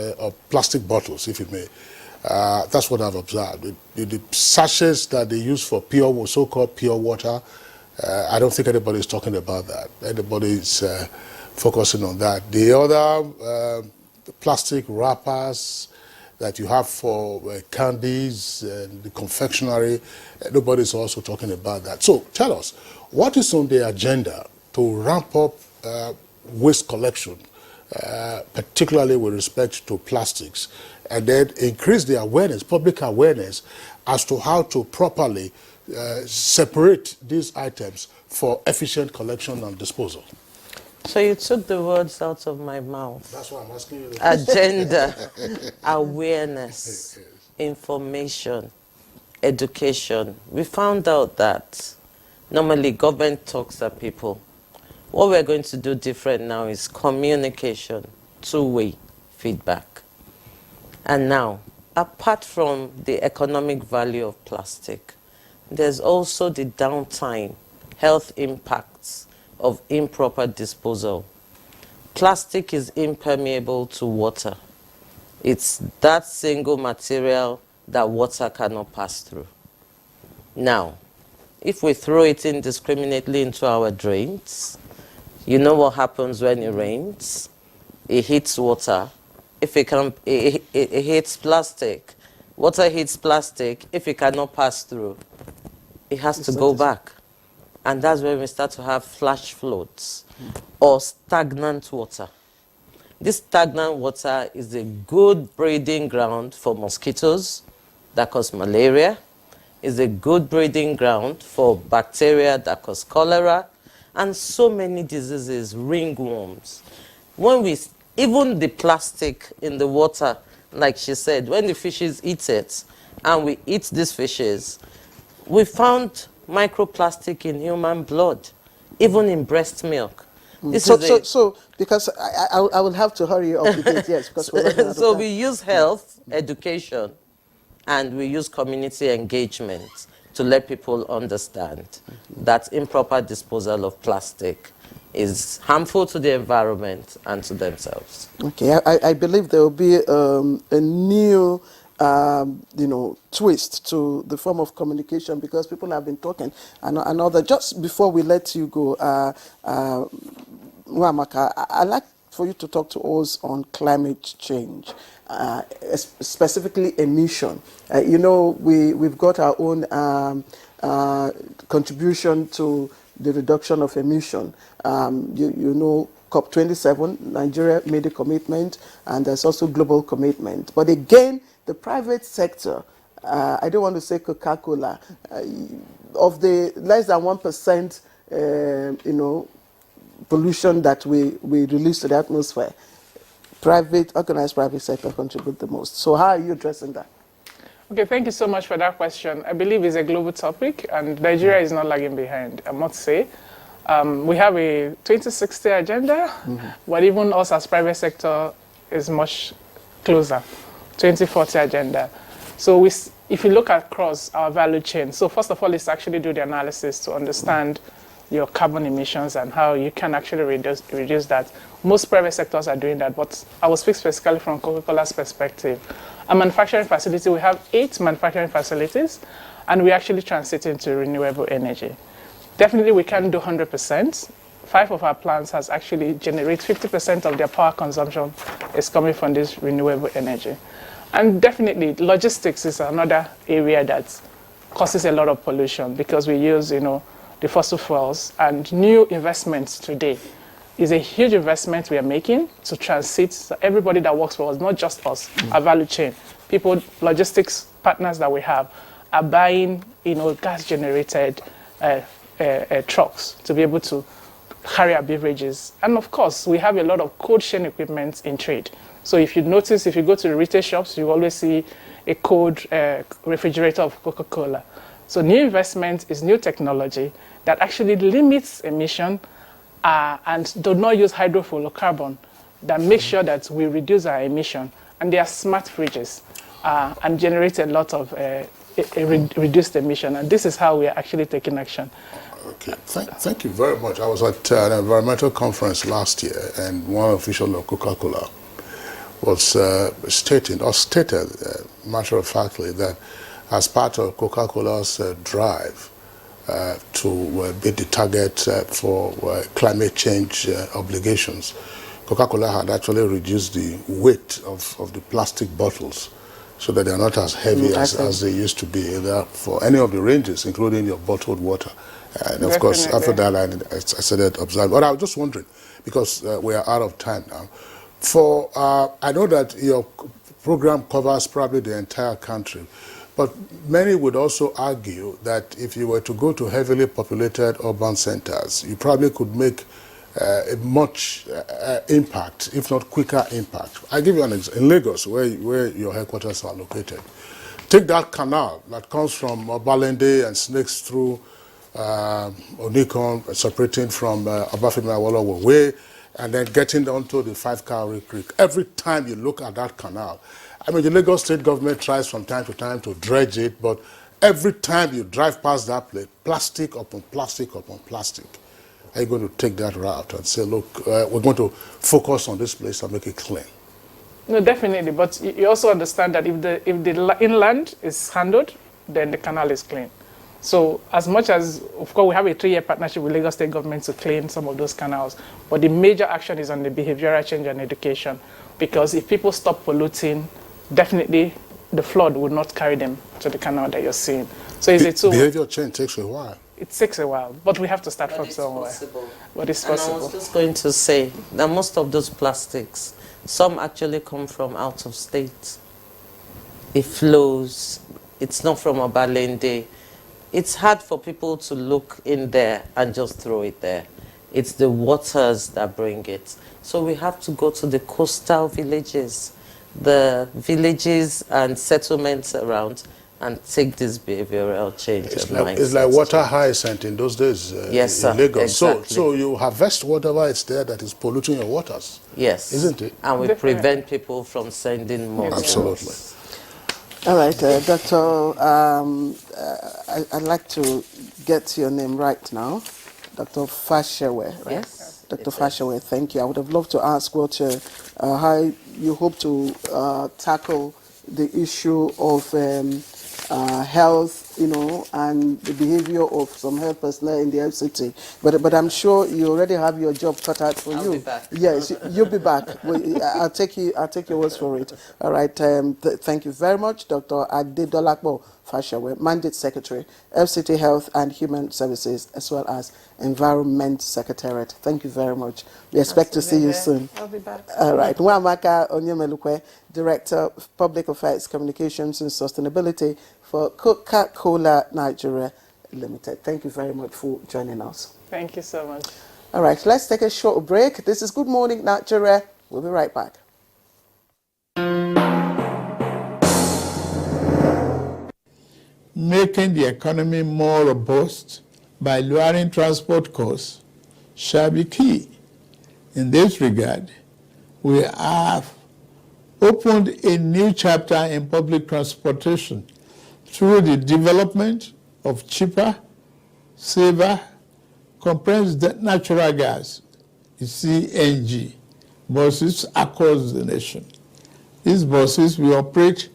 plastic bottles, if you may. That's what I've observed. The sachets that they use for so-called pure water, I don't think anybody's talking about that. Anybody's focusing on that. The other plastic wrappers that you have for candies and the confectionery, nobody's also talking about that. So tell us, what is on the agenda to ramp up waste collection, particularly with respect to plastics, and then increase the awareness, public awareness, as to how to properly separate these items for efficient collection and disposal? So you took the words out of my mouth. That's why I'm asking you. Agenda, awareness, information, education. We found out that normally government talks at people. What we're going to do different now is communication, two-way feedback. And now, apart from the economic value of plastic, there's also the downtime, health impacts of improper disposal. Plastic is impermeable to water. It's that single material that water cannot pass through. Now, if we throw it indiscriminately into our drains, you know what happens when it rains? It hits water. If it hits plastic. Water hits plastic. If it cannot pass through, it has to go back. And that's when we start to have flash floods or stagnant water. This stagnant water is a good breeding ground for mosquitoes that cause malaria. It's a good breeding ground for bacteria that cause cholera and so many diseases, ringworms. Even the plastic in the water, like she said, when the fishes eat it and we eat these fishes, we found microplastic in human blood, even in breast milk. So because I will have to hurry up with it, yes, because we're running out of So time. we use health, education, and we use community engagement to let people understand that improper disposal of plastic is harmful to the environment and to themselves. Okay, I believe there will be a new, twist to the form of communication, because people have been talking. I know that. Just before we let you go, Nwamaka, I'd like for you to talk to us on climate change, specifically emission. We've got our own contribution to the reduction of emission. COP27, Nigeria made a commitment, and there's also global commitment. But again, the private sector, I don't want to say Coca-Cola, of the less than 1%, pollution that we release to the atmosphere, organized private sector contribute the most. So how are you addressing that? Okay, thank you so much for that question. I believe it's a global topic, and Nigeria is not lagging behind, I must say. We have a 2060 agenda, but even us as private sector is much closer, 2040 agenda. So if you look across our value chain, so first of all, it's actually do the analysis to understand your carbon emissions and how you can actually reduce that. Most private sectors are doing that, but I will speak specifically from Coca-Cola's perspective. A manufacturing facility, we have 8 manufacturing facilities, and we actually transit into renewable energy. Definitely we can't do 100%. 5 of our plants has actually generated 50% of their power consumption is coming from this renewable energy. And definitely logistics is another area that causes a lot of pollution, because we use, the fossil fuels, and new investments today is a huge investment we are making to transit. So everybody that works for us, not just us, our value chain, people, logistics partners that we have are buying, gas-generated trucks to be able to carry our beverages. And of course, we have a lot of cold chain equipment in trade. So if you notice, if you go to the retail shops, you always see a cold refrigerator of Coca-Cola. So new investment is new technology that actually limits emission and do not use hydrofluorocarbon, that make sure that we reduce our emission. And they are smart fridges and generate a lot of reduced emission. And this is how we are actually taking action. Okay, thank you very much. I was at an environmental conference last year, and one official of Coca-Cola was stated, matter of factly, that as part of Coca-Cola's drive to beat the target for climate change obligations, Coca-Cola had actually reduced the weight of the plastic bottles so that they are not as heavy as they used to be for any of the ranges, including your bottled water. And of course, after that, I started observing. But I was just wondering, because we are out of time now, I know that your program covers probably the entire country, but many would also argue that if you were to go to heavily populated urban centers, you probably could make a much impact, if not quicker impact. I give you an example. In Lagos, where your headquarters are located, take that canal that comes from Obalende and snakes through Onikon, separating from Obafemi Awolowo Way, and then getting onto the 5 Cowrie Creek. Every time you look at that canal, I mean, the Lagos state government tries from time to time to dredge it, but every time you drive past that place, plastic upon plastic upon plastic. Are you going to take that route and say, look, we're going to focus on this place and make it clean? No, definitely. But you also understand that if the inland is handled, then the canal is clean. So as much as, of course, we have a 3-year partnership with Lagos State government to clean some of those canals, but the major action is on the behavioral change and education. Because if people stop polluting, definitely the flood will not carry them to the canal that you're seeing. So it's a tool. Behavioral change takes a while. It takes a while, but we have to start from somewhere. But it's possible. And I was just going to say that most of those plastics, some actually come from out of state. It flows. It's not from Obalende. It's hard for people to look in there and just throw it there. It's the waters that bring it. So we have to go to the coastal villages, the villages and settlements around, and take this behavioral change It's and like, mindset. it's like water hyacinth in those days Yes, sir, in Lagos. exactly. So you harvest whatever is there that is polluting your waters. Yes. Isn't it? And we prevent people from sending more. Absolutely. All right, Doctor, I'd like to get your name right now. Dr. Fashewe, right? Yes. Dr. Fashewe, thank you. I would have loved to ask how you hope to tackle the issue of health, and the behavior of some health personnel in the FCT. But I'm sure you already have your job cut out for you. I'll be back. Yes, you'll be back. I'll take your words for it. All right. Thank you very much, Dr. Adedolapo Fashewe, Mandate Secretary, FCT Health and Human Services, as well as Environment Secretariat. Thank you very much. We expect to see you soon. I'll be back. All right. Nwamaka Onyemelukwe, Director of Public Affairs, Communications and Sustainability for Coca-Cola Nigeria Limited. Thank you very much for joining us. Thank you so much. All right, let's take a short break. This is Good Morning Nigeria. We'll be right back. Making the economy more robust by lowering transport costs shall be key. In this regard, we have opened a new chapter in public transportation through the development of cheaper, safer, compressed natural gas, CNG, buses across the nation. These buses will operate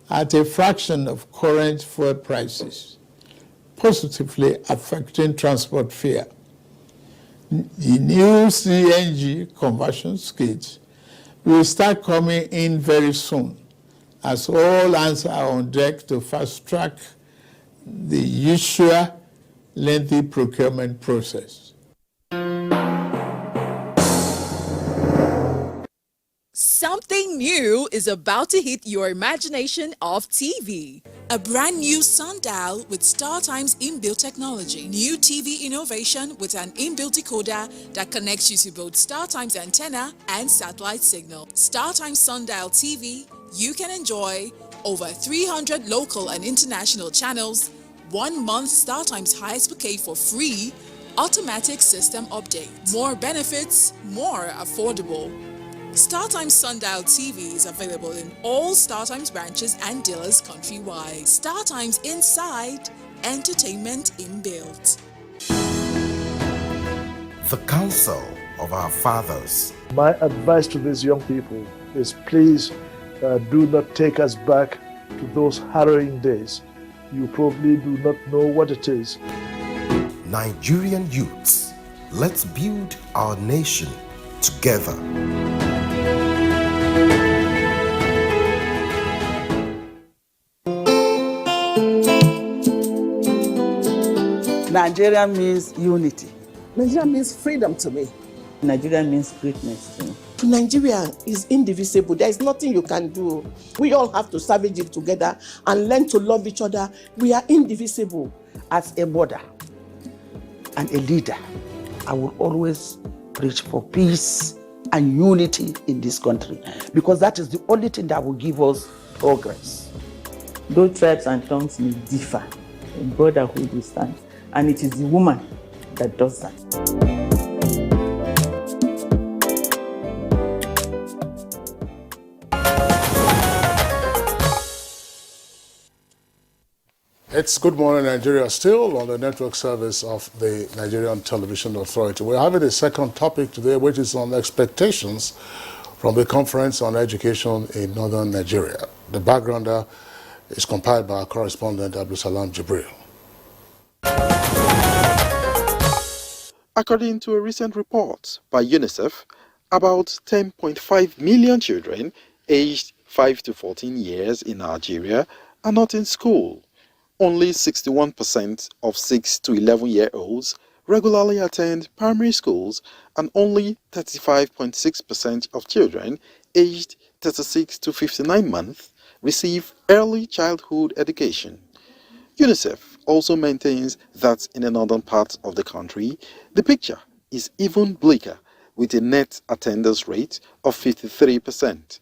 at a fraction of current fuel prices, positively affecting transport fare. The new CNG conversion kits will start coming in very soon, as all hands are on deck to fast-track the usual lengthy procurement process. Something new is about to hit your imagination of TV. A brand new sundial with StarTime's inbuilt technology. New TV innovation with an inbuilt decoder that connects you to both StarTime's antenna and satellite signal. StarTimes Sundial TV, you can enjoy over 300 local and international channels, 1 month StarTimes highest bouquet for free, automatic system update. More benefits, more affordable. StarTimes Sundial TV is available in all StarTimes branches and dealers countrywide. StarTimes Inside, entertainment inbuilt. The counsel of our fathers. My advice to these young people is please do not take us back to those harrowing days. You probably do not know what it is. Nigerian youths, let's build our nation together. Nigeria means unity. Nigeria means freedom to me. Nigeria means greatness to me. Nigeria is indivisible. There is nothing you can do. We all have to savage it together and learn to love each other. We are indivisible. As a mother and a leader, I will always preach for peace and unity in this country, because that is the only thing that will give us progress. Though tribes and tongues may differ, in brotherhood we stand, and it is the woman that does that. It's Good Morning Nigeria, still on the network service of the Nigerian Television Authority. We're having a second topic today, which is on expectations from the Conference on Education in Northern Nigeria. The backgrounder is compiled by our correspondent, Abdulsalam Jibril. According to a recent report by UNICEF, about 10.5 million children aged 5 to 14 years in Nigeria are not in school. Only 61% of 6 to 11-year-olds regularly attend primary schools, and only 35.6% of children aged 36 to 59 months receive early childhood education. UNICEF also maintains that in the northern part of the country, the picture is even bleaker, with a net attendance rate of 53%.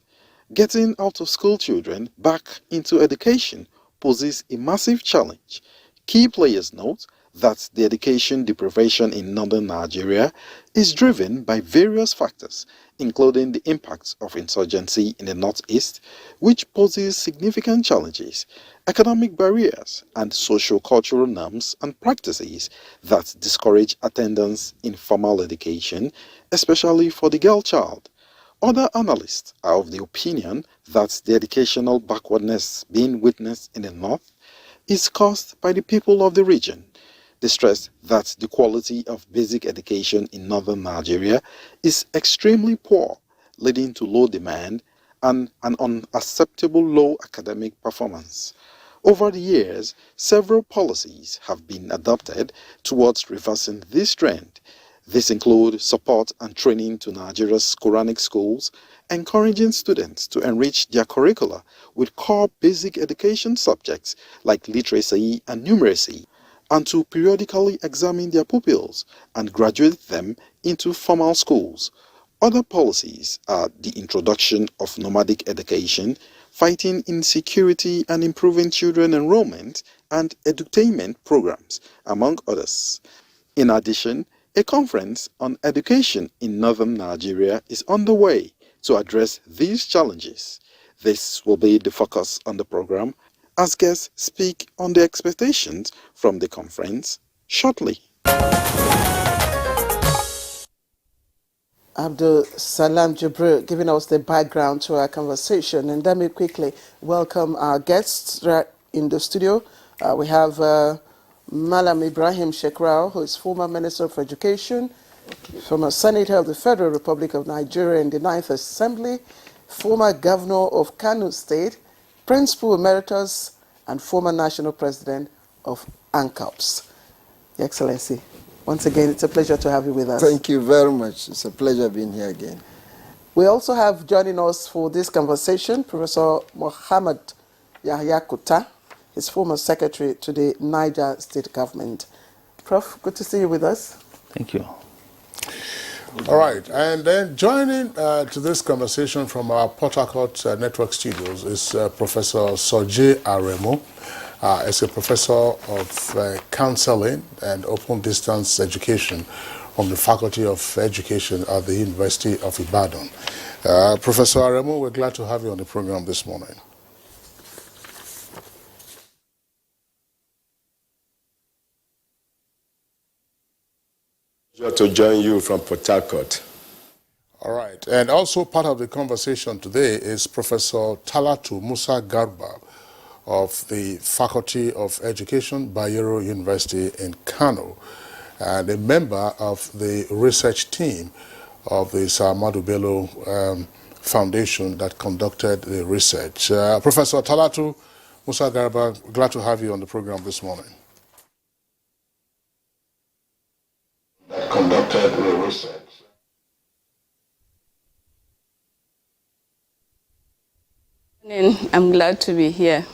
Getting out-of-school children back into education poses a massive challenge. Key players note that the education deprivation in northern Nigeria is driven by various factors, including the impacts of insurgency in the northeast, which poses significant challenges, economic barriers, and socio-cultural norms and practices that discourage attendance in formal education, especially for the girl child. Other analysts are of the opinion that the educational backwardness being witnessed in the north is caused by the people of the region. They stress that the quality of basic education in northern Nigeria is extremely poor, leading to low demand and an unacceptable low academic performance. Over the years, several policies have been adopted towards reversing this trend. This includes support and training to Nigeria's Quranic schools, encouraging students to enrich their curricula with core basic education subjects like literacy and numeracy, and to periodically examine their pupils and graduate them into formal schools. Other policies are the introduction of nomadic education, fighting insecurity and improving children enrollment, and edutainment programs, among others. In addition, a conference on education in northern Nigeria is underway to address these challenges. This will be the focus on the program as guests speak on the expectations from the conference shortly. Abdul Salam Jibril giving us the background to our conversation. And let me quickly welcome our guests right in the studio. We have Malam Ibrahim Shekrau, who is former Minister for Education, former Senator of the Federal Republic of Nigeria in the 9th Assembly, former Governor of Kano State, Principal Emeritus, and former National President of ANCOPS. Your Excellency, once again, it's a pleasure to have you with us. Thank you very much. It's a pleasure being here again. We also have joining us for this conversation Professor Mohammed Yahya Kuta, his former secretary to the Niger State Government. Prof, good to see you with us. Thank you. All right, and then joining to this conversation from our Port Harcourt Network Studios is Professor Soji Aremo. As a professor of counseling and open distance education from the Faculty of Education at the University of Ibadan. Professor Aremo, we're glad to have you on the program this morning. To join you from Port Harcourt. All right, and also part of the conversation today is Professor Talatu Musa Garba of the Faculty of Education, Bayero University in Kano, and a member of the research team of the Sir Ahmadu Bello Foundation that conducted the research. Professor Talatu Musa Garba, glad to have you on the program this morning. That conducted the research. I'm glad to be here.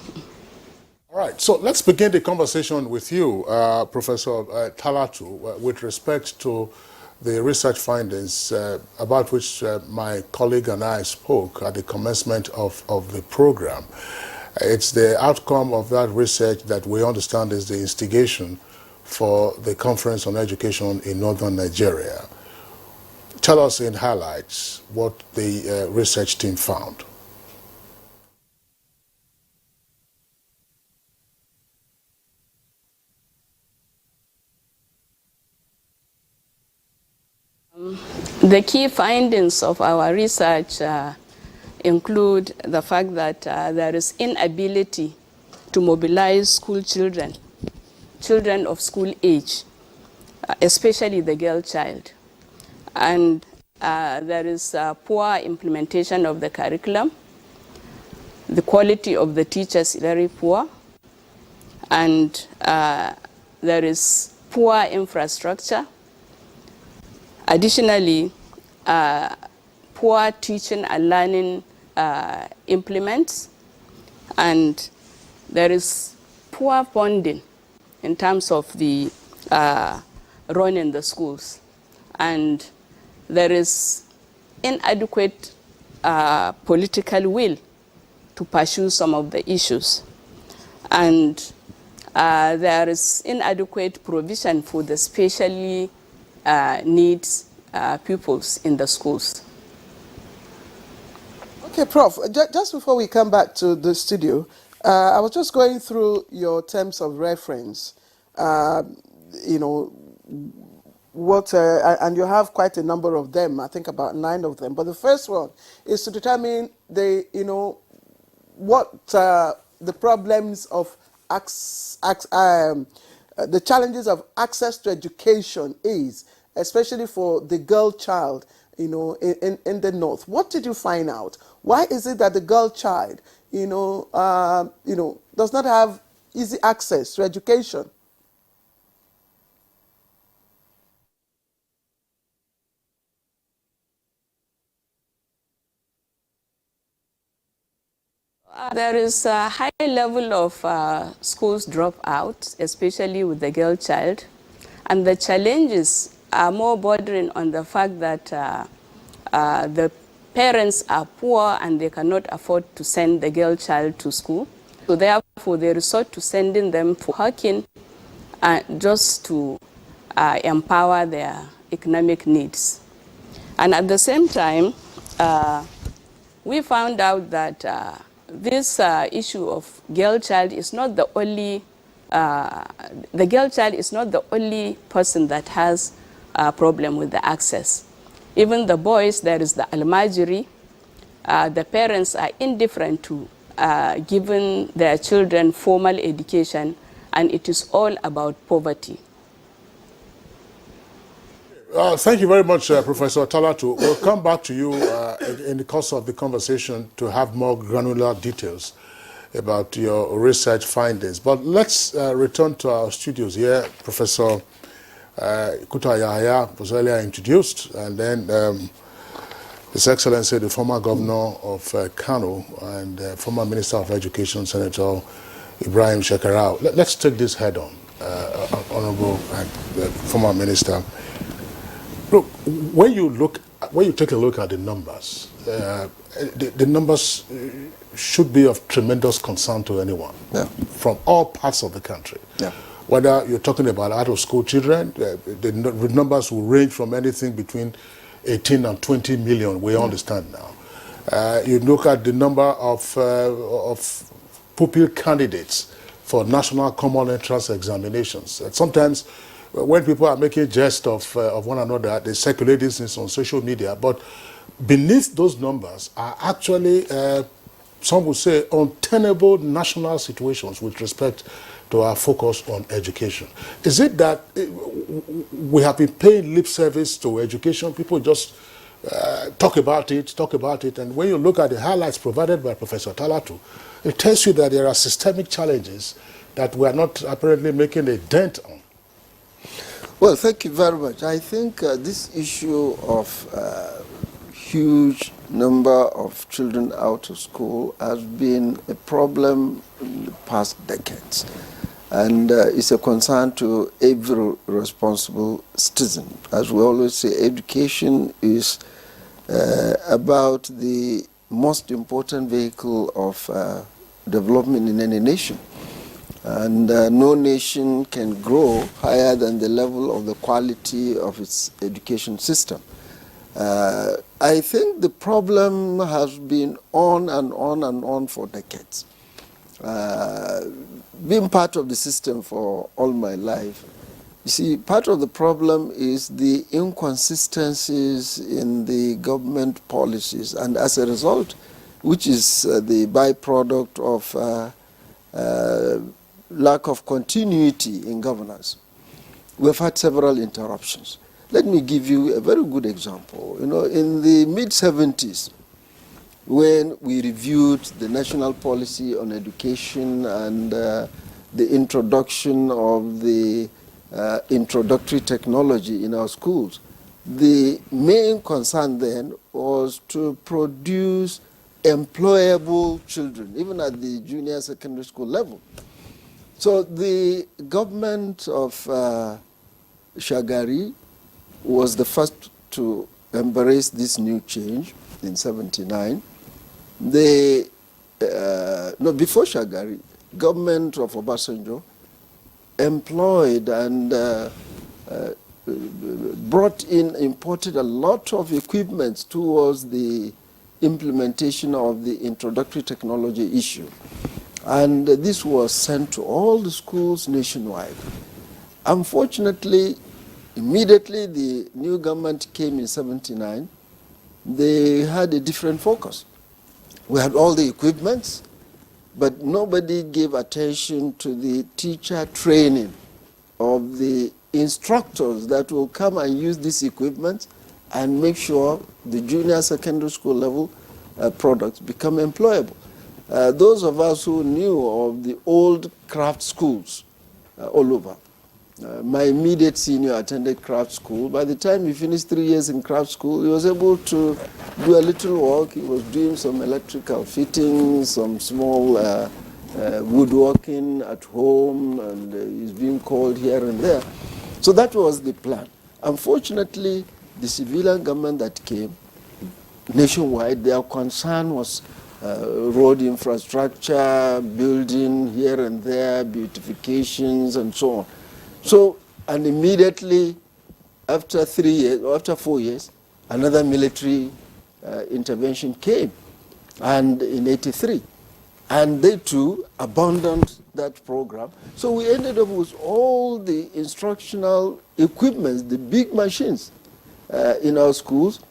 All right, so let's begin the conversation with you, Professor Talatu, with respect to the research findings about which my colleague and I spoke at the commencement of the program. It's the outcome of that research that we understand is the instigation for the Conference on Education in Northern Nigeria. Tell us in highlights what the research team found. The key findings of our research include the fact that there is inability to mobilize school children of school age, especially the girl child. And there is poor implementation of the curriculum. The quality of the teachers is very poor. And there is poor infrastructure. Additionally, poor teaching and learning implements, and there is poor funding in terms of the running the schools, and there is inadequate political will to pursue some of the issues. and there is inadequate provision for the specially needs pupils in the schools. Okay, Prof, just before we come back to the studio, I was just going through your terms of reference. You know, what, and you have quite a number of them, I think about 9 of them. But the first one is to determine the, you know, what the problems of the challenges of access to education is, especially for the girl child, you know, in the north. What did you find out? Why is it that the girl child, you know, does not have easy access to education? There is a high level of schools dropout, especially with the girl child. And the challenges are more bordering on the fact that the parents are poor and they cannot afford to send the girl child to school. So therefore, they resort to sending them for working just to empower their economic needs. And at the same time, we found out that this issue of girl child is not the only, the girl child is not the only person that has a problem with the access. Even the boys, there is the almajiri. The parents are indifferent to giving their children formal education, and it is all about poverty. Thank you very much, Professor Talatu. We'll come back to you in the course of the conversation to have more granular details about your research findings. But let's return to our studios here. Professor Kuta Yahaya was earlier introduced, and then His Excellency, the former governor of Kano and former Minister of Education, Senator Ibrahim Shekarau. Let's take this head on, Honorable former Minister. Look, when you take a look at the numbers, the numbers should be of tremendous concern to anyone from all parts of the country. Whether you're talking about out-of-school children, the numbers will range from anything between 18 and 20 million, we understand now. You look at the number of pupil candidates for national common entrance examinations. And sometimes when people are making jest of one another, they circulate these things on social media, but beneath those numbers are actually, some would say, untenable national situations with respect to our focus on education. Is it that we have been paying lip service to education? People just talk about it, and when you look at the highlights provided by Professor Talatu, it tells you that there are systemic challenges that we are not apparently making a dent on. Well, thank you very much. I think this issue of huge number of children out of school has been a problem in the past decades, and it's a concern to every responsible citizen. As we always say, education is about the most important vehicle of development in any nation. And no nation can grow higher than the level of the quality of its education system. I think the problem has been on and on and on for decades. Being part of the system for all my life, you see, part of the problem is the inconsistencies in the government policies, and as a result, which is the byproduct of lack of continuity in governance. We've had several interruptions. Let me give you a very good example. You know, in the mid-70s, when we reviewed the national policy on education and the introduction of the introductory technology in our schools, the main concern then was to produce employable children, even at the junior secondary school level. So the government of Shagari was the first to embrace this new change in '79. Before Shagari, government of Obasanjo employed and imported a lot of equipment towards the implementation of the introductory technology issue. And this was sent to all the schools nationwide. Unfortunately, immediately the new government came in '79, they had a different focus. We had all the equipments, but nobody gave attention to the teacher training of the instructors that will come and use this equipment and make sure the junior secondary school level products become employable. Those of us who knew of the old craft schools all over, my immediate senior attended craft school. By the time he finished 3 years in craft school, he was able to do a little work. He was doing some electrical fittings, some small woodworking at home, and he's being called here and there. So that was the plan. Unfortunately, the civilian government that came nationwide, their concern was road infrastructure, building here and there, beautifications, and so on. So, and immediately after 3 years, or after 4 years, another military intervention came, and in '83. And they too abandoned that program. So we ended up with all the instructional equipments, the big machines in our schools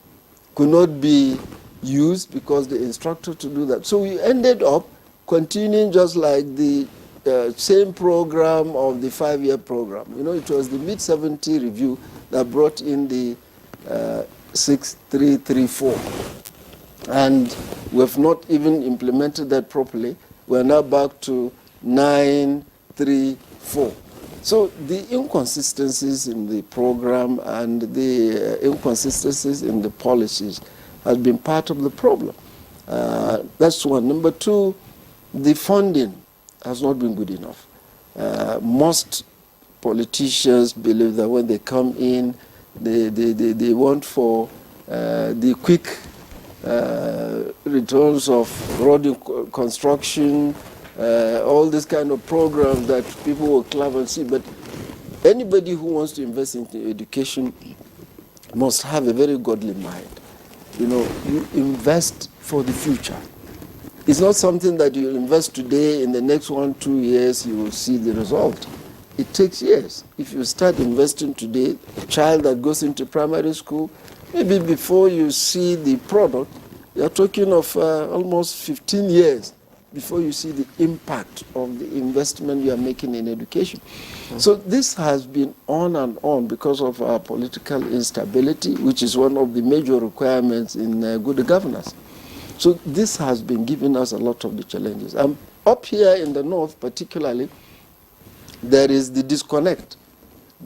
could not be used because the instructor to do that. So we ended up continuing just like the same program of the 5-year program. You know, it was the mid-70 review that brought in the 6334. And we've not even implemented that properly. We're now back to 934. So the inconsistencies in the program and the inconsistencies in the policies has been part of the problem. That's one. Number two, the funding has not been good enough. Most politicians believe that when they come in, they want for the quick returns of road construction, all this kind of programs that people will clap and see. But anybody who wants to invest in education must have a very godly mind. You know, you invest for the future. It's not something that you invest today, in the next 1-2 years you will see the result. It takes years. If you start investing today, a child that goes into primary school, maybe before you see the product, you're talking of almost 15 years before you see the impact of the investment you are making in education. So this has been on and on because of our political instability, which is one of the major requirements in good governance. So this has been giving us a lot of the challenges. Up here in the north particularly, there is the disconnect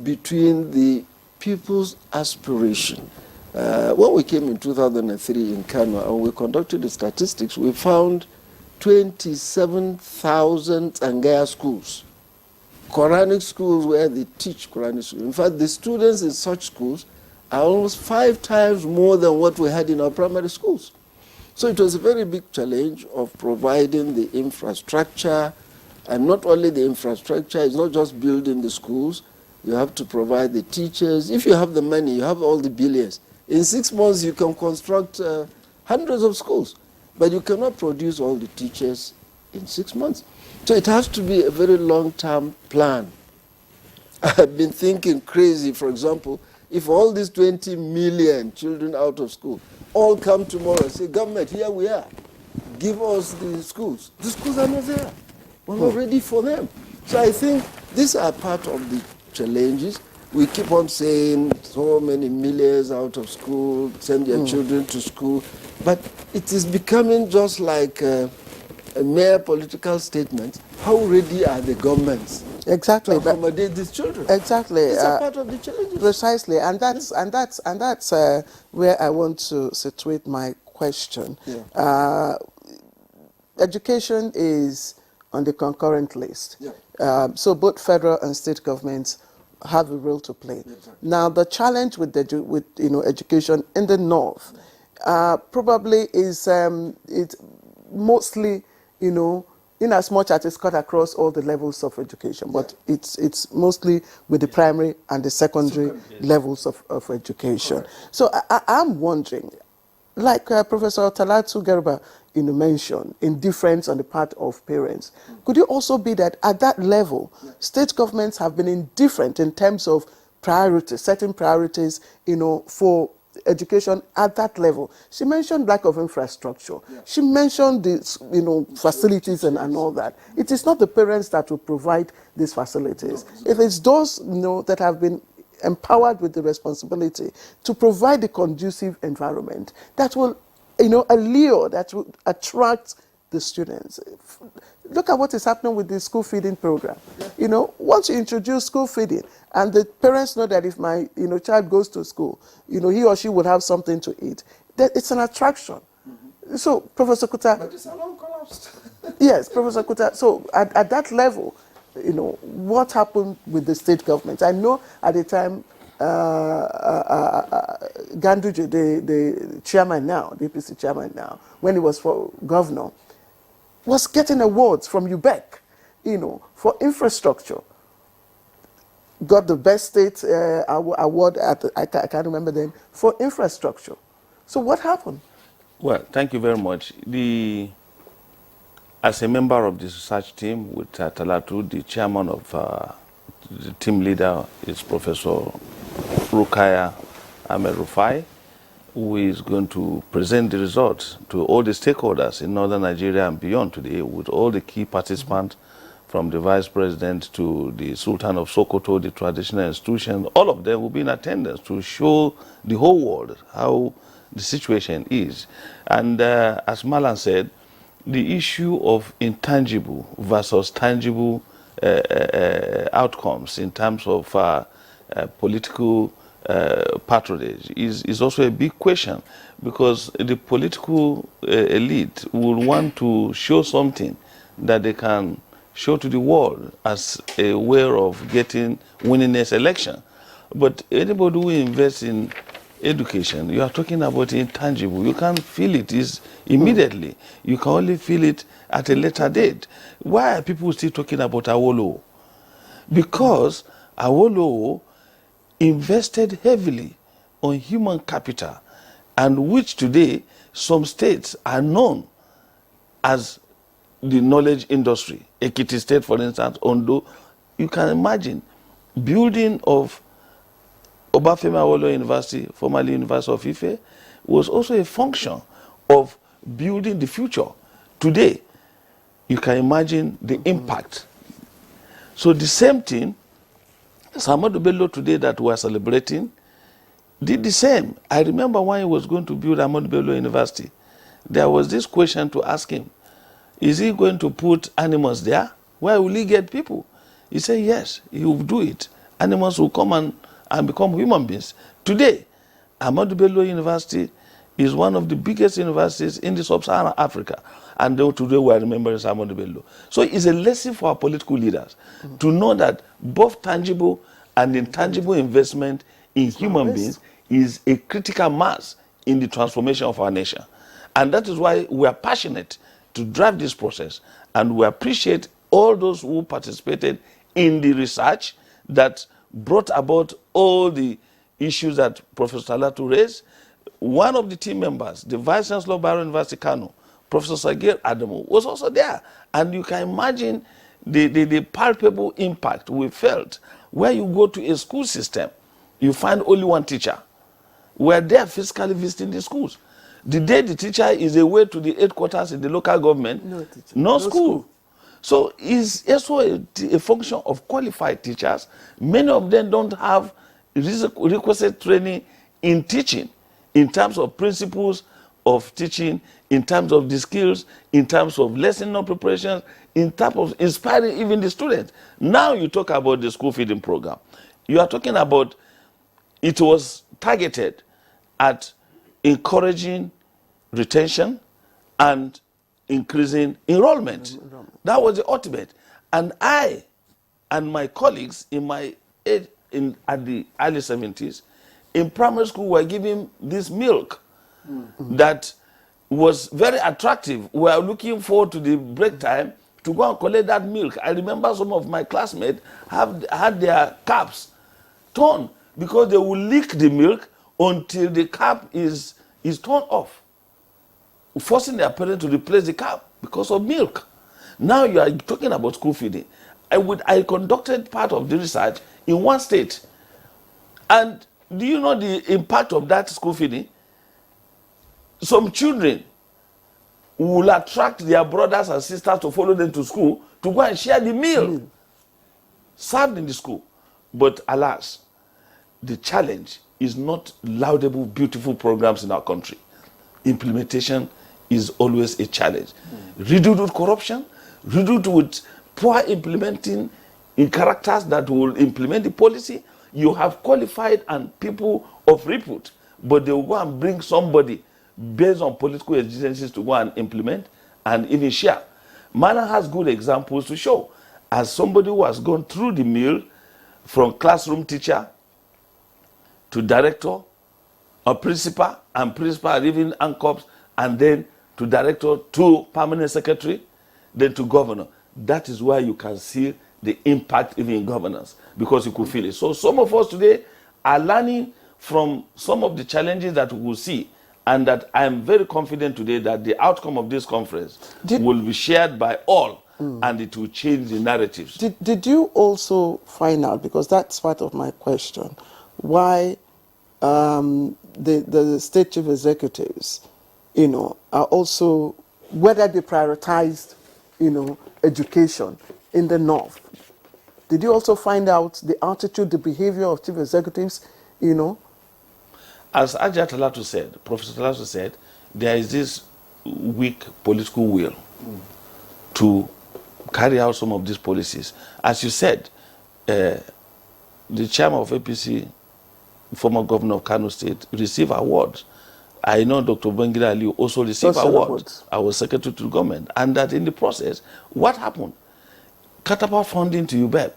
between the people's aspiration. When we came in 2003 in Kano and we conducted the statistics, we found 27,000 Angaya schools, Quranic schools where they teach Quranic schools. In fact, the students in such schools are almost 5 times more than what we had in our primary schools. So it was a very big challenge of providing the infrastructure, and not only the infrastructure, it's not just building the schools, you have to provide the teachers. If you have the money, you have all the billions. In 6 months, you can construct hundreds of schools, but you cannot produce all the teachers in 6 months. So it has to be a very long-term plan. I've been thinking crazy, for example, if all these 20 million children out of school all come tomorrow and say, government, here we are, give us the schools. The schools are not there. We're not ready for them. So I think these are part of the challenges. We keep on saying so many millions out of school, send your children to school, but it is becoming just like a mere political statement. How ready are the governments to accommodate these children? Exactly. It's a part of the challenges. Precisely, and that's where I want to situate my question. Yeah. Education is on the concurrent list. Yeah. So both federal and state governments have a role to play. Exactly. Now, the challenge with education in the north probably is it's mostly in as much as it's cut across all the levels of education, but it's mostly with the primary and the secondary levels of education. Correct. So I'm wondering, like Professor Talatu Gerba mentioned, indifference on the part of parents, could it also be that at that level, state governments have been indifferent in terms of priorities, setting priorities, for education at that level? She mentioned lack of infrastructure. Yeah. She mentioned the, facilities and all that. It is not the parents that will provide these facilities. No, it is those, that have been empowered with the responsibility to provide the conducive environment that will, allure, that will attract the students. Look at what is happening with the school feeding program. Once you introduce school feeding, and the parents know that if my child goes to school, he or she would have something to eat, that it's an attraction. Mm-hmm. So, Professor Kuta. But it's alarm collapsed. Yes, Professor Kuta. So, at that level, what happened with the state government? I know at the time, Ganduje, the chairman now, the APC chairman now, when he was for governor, was getting awards from UBEC, for infrastructure. Got the best state award I can't remember the name, for infrastructure. So what happened? Well, thank you very much. As a member of the research team with Talatu, the chairman of the team leader is Professor Rukaya Ahmed Rufai, who is going to present the results to all the stakeholders in northern Nigeria and beyond today, with all the key participants, from the vice president to the Sultan of Sokoto, the traditional institution. All of them will be in attendance to show the whole world how the situation is. And as Malan said, the issue of intangible versus tangible outcomes in terms of political patronage is also a big question, because the political elite will want to show something that they can show to the world as a way of winning this election. But anybody who invests in education, you are talking about intangible. You can't feel it immediately. You can only feel it at a later date. Why are people still talking about Awolowo? Because Awolowo invested heavily on human capital, and which today some states are known as the knowledge industry. Ekiti State, for instance, Ondo. You can imagine building of Obafemi Awolowo University, formerly University of Ife, was also a function of building the future. Today, you can imagine the impact. So the same thing, Ahmadu Bello today that we are celebrating, did the same. I remember when he was going to build Ahmadu Bello University, there was this question to ask him, is he going to put animals there? Where will he get people? He said, yes, he will do it. Animals will come and become human beings. Today, Ahmadu Bello University is one of the biggest universities in the sub-Saharan Africa. And today we are remembering Ahmadu Bello. So it's a lesson for our political leaders to know that both tangible and intangible investment in human beings is a critical mass in the transformation of our nation. And that is why we are passionate to drive this process, and we appreciate all those who participated in the research that brought about all the issues that Professor Talatu raised. One of the team members, the Vice Chancellor of Bayero University, Kano, Professor Sagir Adamu, was also there. And you can imagine the palpable impact we felt. Where you go to a school system, you find only one teacher. We're there physically visiting the schools. The day the teacher is away to the headquarters in the local government, no school. So it's also a function of qualified teachers. Many of them don't have requisite training in teaching, in terms of principles of teaching, in terms of the skills, in terms of lesson note preparation, in terms of inspiring even the students. Now you talk about the school feeding program. You are talking about, it was targeted at encouraging retention and increasing enrollment. That was the ultimate. And I and my colleagues in my at the early 70s, in primary school, were giving this milk that was very attractive. We are looking forward to the break time to go and collect that milk. I remember some of my classmates had their caps torn because they will lick the milk until the cap is torn off, forcing their parents to replace the cap because of milk. Now you are talking about school feeding. I conducted part of the research in one state. And do you know the impact of that school feeding? Some children will attract their brothers and sisters to follow them to school to go and share the meal served in the school. But alas, the challenge is not laudable, beautiful programs in our country. Implementation is always a challenge. Riddled with corruption, riddled with poor implementing in characters that will implement the policy. You have qualified and people of repute, but they will go and bring somebody based on political exigencies to go and implement and even share. Mana has good examples to show. As somebody who has gone through the mill from classroom teacher to director, a principal, and even ANCOPS, and then to director, to permanent secretary, then to governor. That is why you can see the impact even in governance, because you could feel it. So some of us today are learning from some of the challenges that we will see, and that I am very confident today that the outcome of this conference will be shared by all, and it will change the narratives. Did you also find out, because that's part of my question, why the state chief executives, are also, whether they prioritized, education in the north? Did you also find out the attitude, the behavior of chief executives, As Ajah Talatu said, Professor Talatu said, there is this weak political will to carry out some of these policies. As you said, the chairman of APC, former governor of Kano State, received awards. I know Dr. Bangida Ali also received awards. I was secretary to the government. And that in the process, what happened? Catapult funding to UBEP.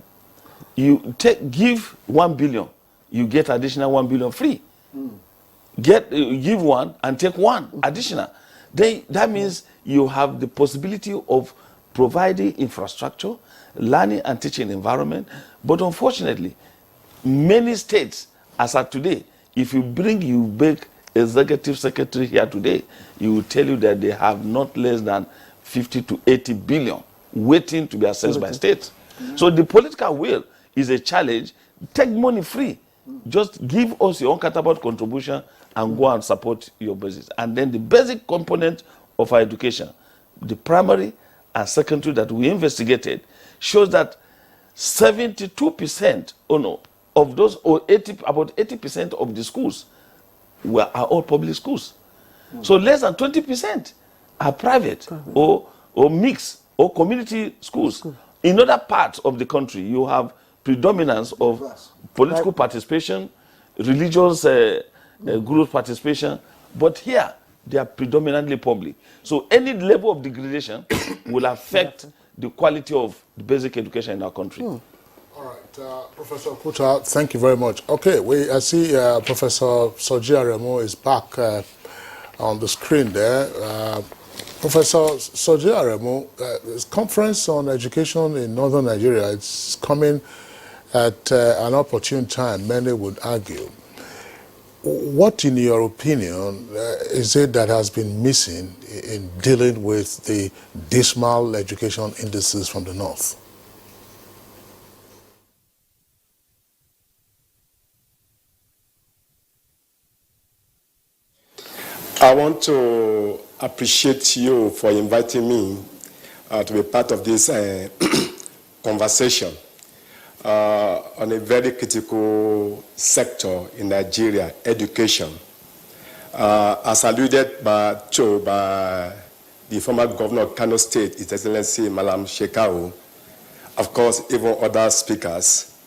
You give 1 billion, you get additional 1 billion free. Give one and take one additional. That means you have the possibility of providing infrastructure, learning and teaching environment. But unfortunately, many states, as of today, if you bring UBEC executive secretary here today, he will tell you that they have not less than 50 to 80 billion waiting to be assessed by states. So the political will is a challenge. Take money free. Just give us your own catapult contribution and go and support your business. And then the basic component of our education, the primary and secondary that we investigated, shows that 72% of those, or about 80% of the schools are all public schools. So less than 20% are private or mixed or community schools. In other parts of the country, you have predominance of political participation, religious group participation, but here they are predominantly public. So any level of degradation will affect the quality of the basic education in our country. All right, Professor Kuta, thank you very much. Okay, I see Professor Soji Aremu is back on the screen there. Professor Soji Aremu, this conference on education in northern Nigeria, it's coming at an opportune time, many would argue. What, in your opinion, is it that has been missing in dealing with the dismal education indices from the north? I want to appreciate you for inviting me to be part of this conversation on a very critical sector in Nigeria, education. As alluded by the former governor of Kano State, His Excellency Malam Shekau, of course, even other speakers,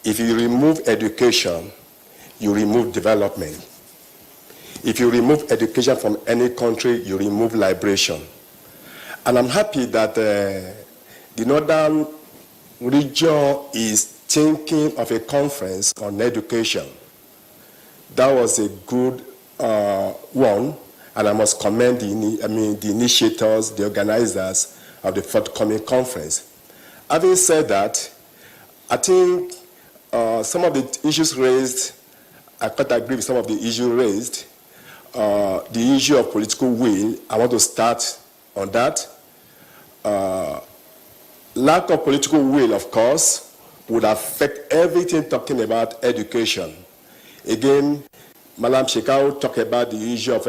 if you remove education, you remove development. If you remove education from any country, you remove liberation. And I'm happy that the northern region is thinking of a conference on education. That was a good one, and I must commend the initiators, the organizers, of the forthcoming conference. Having said that, I think some of the issues raised, I quite agree with some of the issues raised. The issue of political will, I want to start on that. Lack of political will, of course, would affect everything talking about education. Again, Madam Shekau talked about the issue of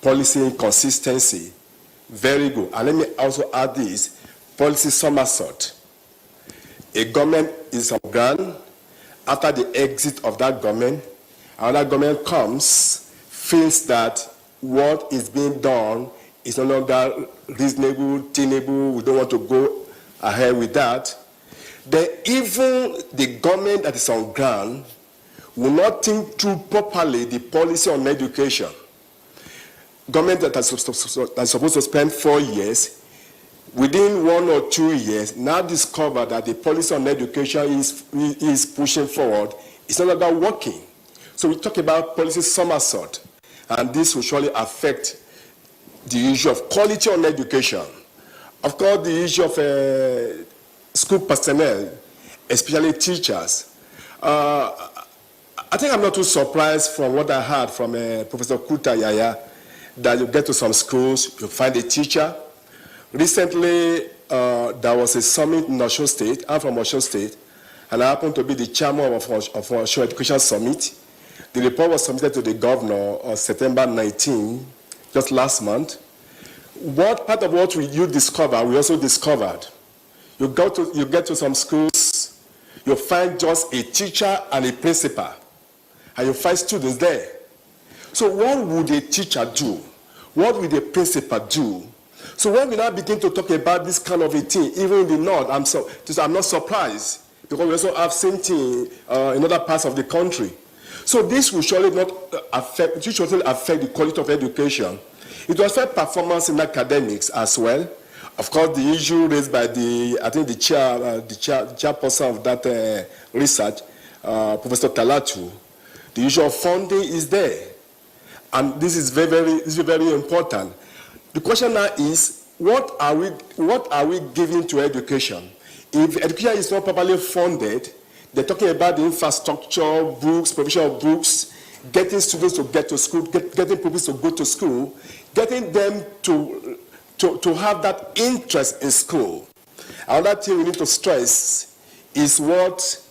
policy inconsistency. Very good. And let me also add this, policy somersault. A government is on ground. After the exit of that government, another government comes, feels that what is being done is no longer reasonable, tenable, we don't want to go ahead with that. Then even the government that is on ground will not think through properly the policy on education. Government that is supposed to spend 4 years, within 1 or 2 years, now discover that the policy on education is pushing forward, it's no longer working. So we talk about policy somersault, and this will surely affect the issue of quality on education. Of course, the issue of school personnel, especially teachers. I think I'm not too surprised from what I heard from Professor Kuta Yaya, that you get to some schools, you find a teacher. Recently, there was a summit in Osun State. I'm from Osun State, and I happen to be the chairman of Osun Education Summit. The report was submitted to the governor on September 19, just last month. Part of what you discover, we also discovered. You get to some schools, you find just a teacher and a principal, and you find students there. So what would a teacher do? What would a principal do? So when we now begin to talk about this kind of a thing, even in the north, I'm not surprised, because we also have same thing in other parts of the country. So this will surely not affect, it will affect the quality of education. It will affect performance in academics as well. Of course, the issue raised by the chairperson of that research, Professor Talatu, the issue of funding is there. And this is very important. The question now is, what are we giving to education? If education is not properly funded, they're talking about the infrastructure, books, provision of books, getting students to get to school, getting pupils to go to school, getting them to have that interest in school. Another thing we need to stress is what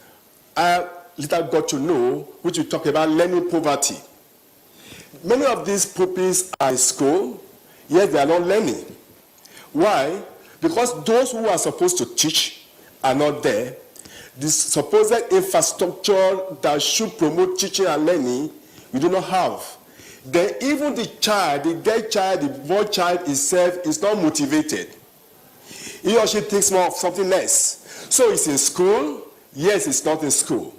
I later got to know, which we talk about learning poverty. Many of these pupils are in school, yet they are not learning. Why? Because those who are supposed to teach are not there. The supposed infrastructure that should promote teaching and learning, we do not have. Then even the child, the girl child, the boy child itself is not motivated. He or she thinks more of something else. So it's in school, yes, it's not in school.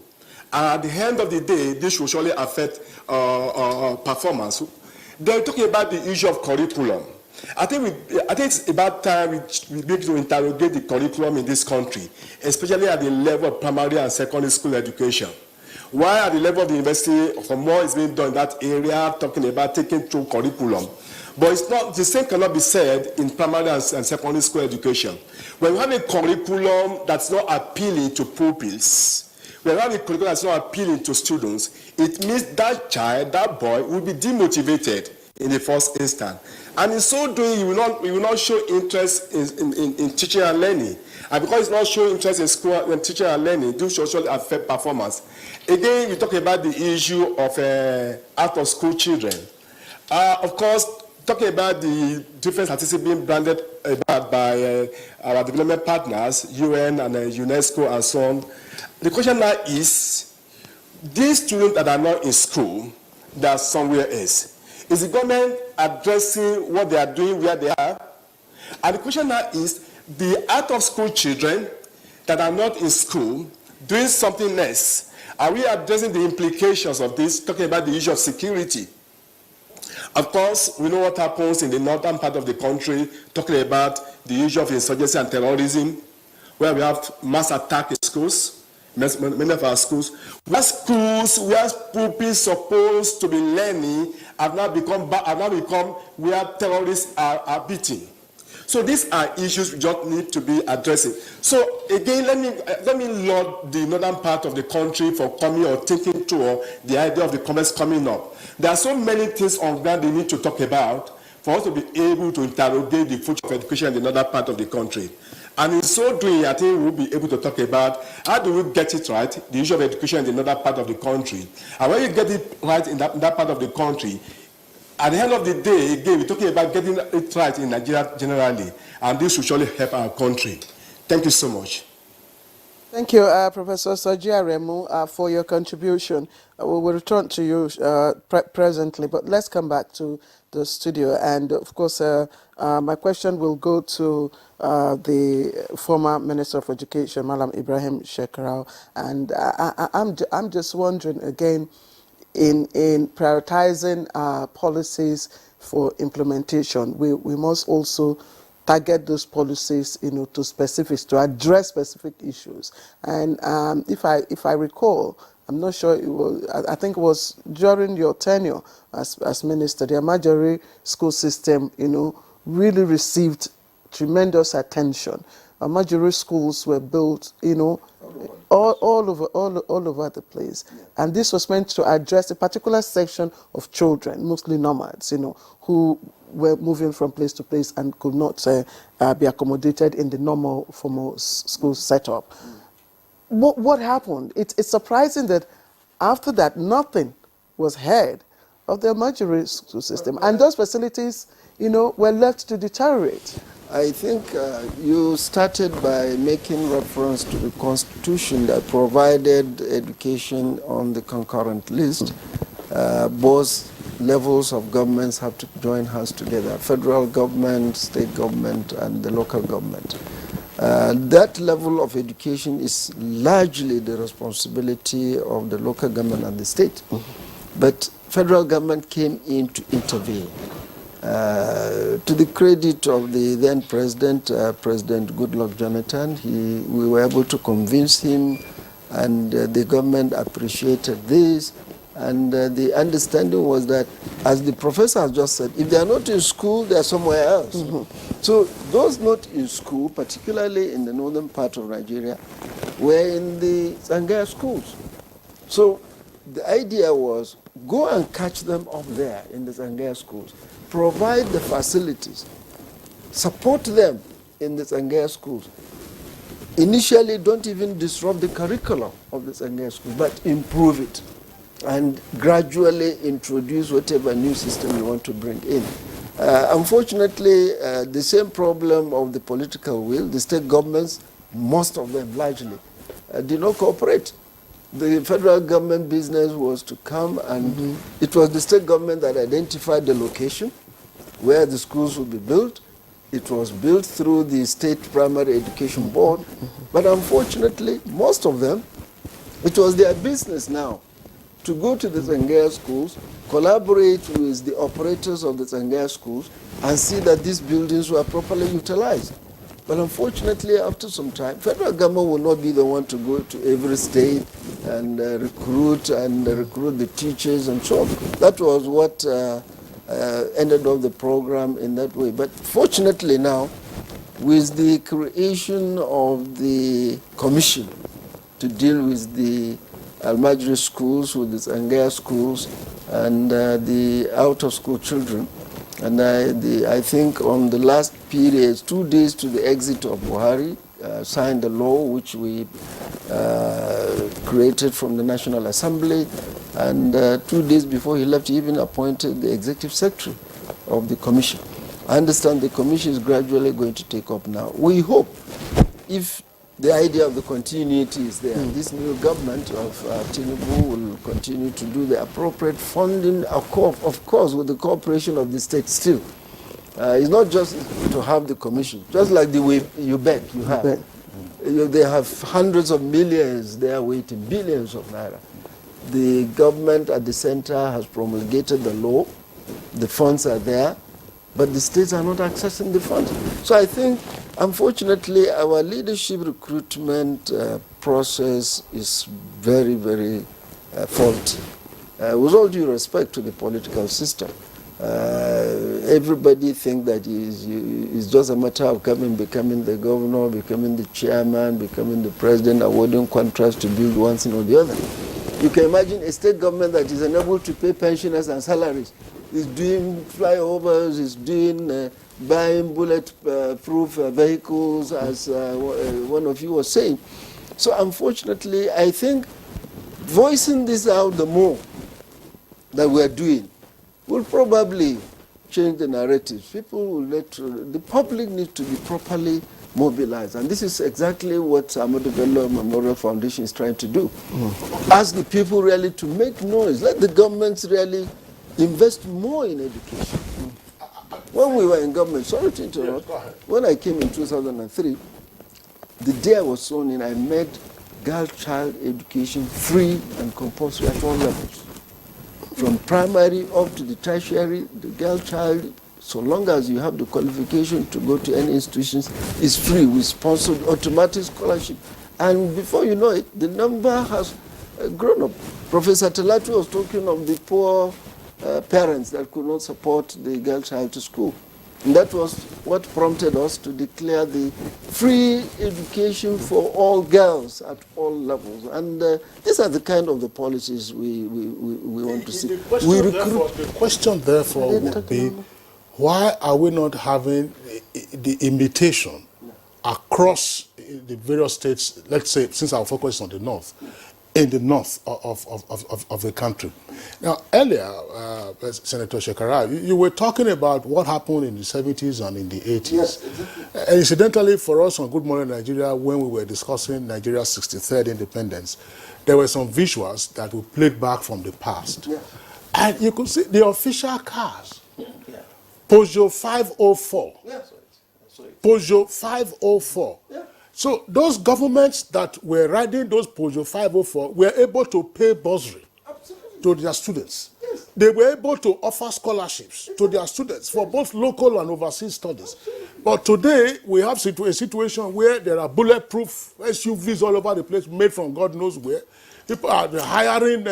And at the end of the day, this will surely affect performance. They're talking about the issue of curriculum. I think it's about time we begin to interrogate the curriculum in this country, especially at the level of primary and secondary school education. Why at the level of the university, for more is being done in that area, talking about taking through curriculum. But it's not, the same cannot be said in primary and secondary school education. When you have a curriculum that's not appealing to pupils, when you have a curriculum that's not appealing to students, it means that child, that boy, will be demotivated in the first instance. And in so doing, you will not show interest in teaching and learning. And because it's not showing interest in school and teaching and learning, this will surely affect performance. Again, we talk about the issue of out-of-school children. Of course, talking about the different statistics being branded about by our development partners, UN and UNESCO and so on, the question now is, these students that are not in school, they are somewhere else. Is the government addressing what they are doing where they are? And the question now is, the out-of-school children that are not in school doing something else, are we addressing the implications of this, talking about the issue of security? Of course, we know what happens in the northern part of the country, talking about the issue of insurgency and terrorism, where we have mass attack in schools, many of our schools, where pupils supposed to be learning have now become where terrorists are beating. So these are issues we just need to be addressing. So again, let me laud the northern part of the country for coming or thinking through the idea of the conference coming up. There are so many things on ground they need to talk about for us to be able to interrogate the future of education in the northern part of the country. And in so doing, I think we'll be able to talk about how do we get it right, the issue of education in the northern part of the country. And when you get it right in that part of the country, at the end of the day, again, we're talking about getting it right in Nigeria generally, and this will surely help our country. Thank you so much. Thank you, Professor Soji Aremu, for your contribution. We will return to you presently, but let's come back to the studio. And of course, my question will go to the former Minister of Education, Malam Ibrahim Shekarau. And I'm just wondering again, in prioritizing policies for implementation, we must also target those policies, to specifics, to address specific issues. And if I recall, I'm not sure it was, I think it was during your tenure as minister, the Amajiri school system, really received tremendous attention. Amajiri schools were built, all over the place. Yeah. And this was meant to address a particular section of children, mostly nomads, who were moving from place to place and could not be accommodated in the normal formal school setup. What happened? It's surprising that after that, nothing was heard of the Amajiri school system. And those facilities, were left to deteriorate. I think you started by making reference to the Constitution that provided education on the concurrent list. Both levels of governments have to join hands together, federal government, state government, and the local government. That level of education is largely the responsibility of the local government and the state. But federal government came in to intervene. To the credit of the then President Goodluck Jonathan, we were able to convince him, and the government appreciated this. And the understanding was that, as the professor has just said, if they are not in school, they are somewhere else. So those not in school, particularly in the northern part of Nigeria, were in the Zangaya schools. So the idea was, go and catch them up there in the Zangaya schools. Provide the facilities, support them in the Zangaya schools. Initially, don't even disrupt the curriculum of the Zangaya schools, but improve it and gradually introduce whatever new system you want to bring in. Unfortunately, the same problem of the political will, the state governments, most of them largely, did not cooperate. The federal government business was to come, and it was the state government that identified the location where the schools would be built. It was built through the State Primary Education Board, but unfortunately, most of them, it was their business now to go to the Zangaya schools, collaborate with the operators of the Zangaya schools, and see that these buildings were properly utilized. But unfortunately, after some time, federal government will not be the one to go to every state and recruit the teachers and so on. That was what ended up the program in that way. But fortunately now, with the creation of the commission to deal with the Almajiri schools, with the Zangaya schools, and the out-of-school children, and I think on the last period, 2 days to the exit of Buhari, signed a law which we created from the National Assembly, and 2 days before he left, he even appointed the executive secretary of the commission. I understand the commission is gradually going to take up now. We hope, if the idea of the continuity is there, this new government of Tinubu will continue to do the appropriate funding, of course, with the cooperation of the state still. It's not just to have the commission, just like the way you have. They have hundreds of millions there waiting, billions of naira. The government at the center has promulgated the law, the funds are there, but the states are not accessing the funds. So I think, unfortunately, our leadership recruitment process is very, very faulty. With all due respect to the political system, Everybody think that it's just a matter of becoming the governor, becoming the chairman, becoming the president, awarding contracts to build one thing or the other. You can imagine a state government that is unable to pay pensioners and salaries, is doing flyovers, is doing buying bulletproof vehicles, as one of you was saying. So unfortunately, I think voicing this out the more that we're doing will probably change the narrative. People will the public needs to be properly mobilized. And this is exactly what Ahmadu Bello Memorial Foundation is trying to do. Ask the people really to make noise. Let the governments really invest more in education. When we were in government, sorry to interrupt, when I came in 2003, the day I was sworn in, I made girl-child education free and compulsory at all levels. From primary up to the tertiary, the girl child, so long as you have the qualification to go to any institutions, is free. We sponsored automatic scholarship. And before you know it, the number has grown up. Professor Talatu was talking of the poor parents that could not support the girl child to school. And that was what prompted us to declare the free education for all girls at all levels. And these are the kind of the policies we want to see. The question, therefore, would be, why are we not having the imitation across the various states, let's say, since our focus is on the north, in the north of the country? Now, earlier, Senator Shekara, you were talking about what happened in the 70s and in the 80s. Yes, exactly. And incidentally, for us on Good Morning Nigeria, when we were discussing Nigeria's 63rd independence, there were some visuals that we played back from the past. Yeah. And you could see the official cars. Peugeot 504. Yeah. Peugeot 504. Yeah. So those governments that were riding those Peugeot 504 were able to pay bursary to their students. Yes. They were able to offer scholarships to their students for both local and overseas studies. But today, we have a situation where there are bulletproof SUVs all over the place, made from God knows where. People are hiring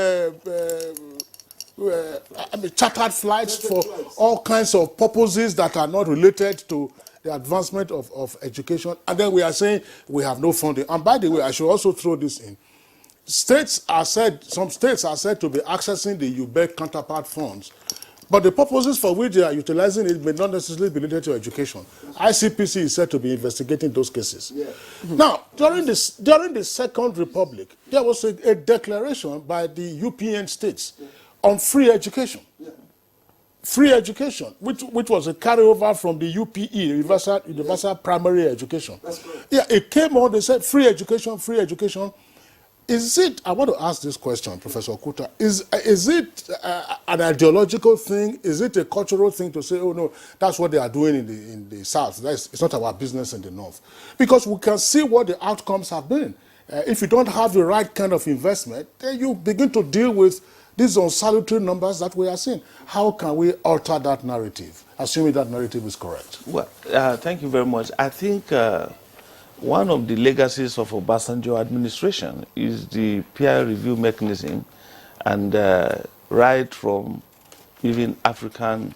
chartered flights for all kinds of purposes that are not related to the advancement of education. And then we are saying we have no funding. And by the way, I should also throw this in. Some states are said to be accessing the UBEC counterpart funds, but the purposes for which they are utilizing it may not necessarily be related to education. ICPC is said to be investigating those cases. Yeah. Now, during the Second Republic, there was a declaration by the UPN states on free education. Yeah. Free education, which was a carryover from the UPE, Universal Primary Education. That's right. Yeah, it came on, they said free education, free education. Is it, I want to ask this question, Professor Okuta, is it an ideological thing? Is it a cultural thing to say, oh no, that's what they are doing in the South, it's not our business in the North? Because we can see what the outcomes have been. If you don't have the right kind of investment, then you begin to deal with these unsalutary numbers that we are seeing. How can we alter that narrative, assuming that narrative is correct? Well, thank you very much. I think one of the legacies of Obasanjo administration is the peer review mechanism, and right from even African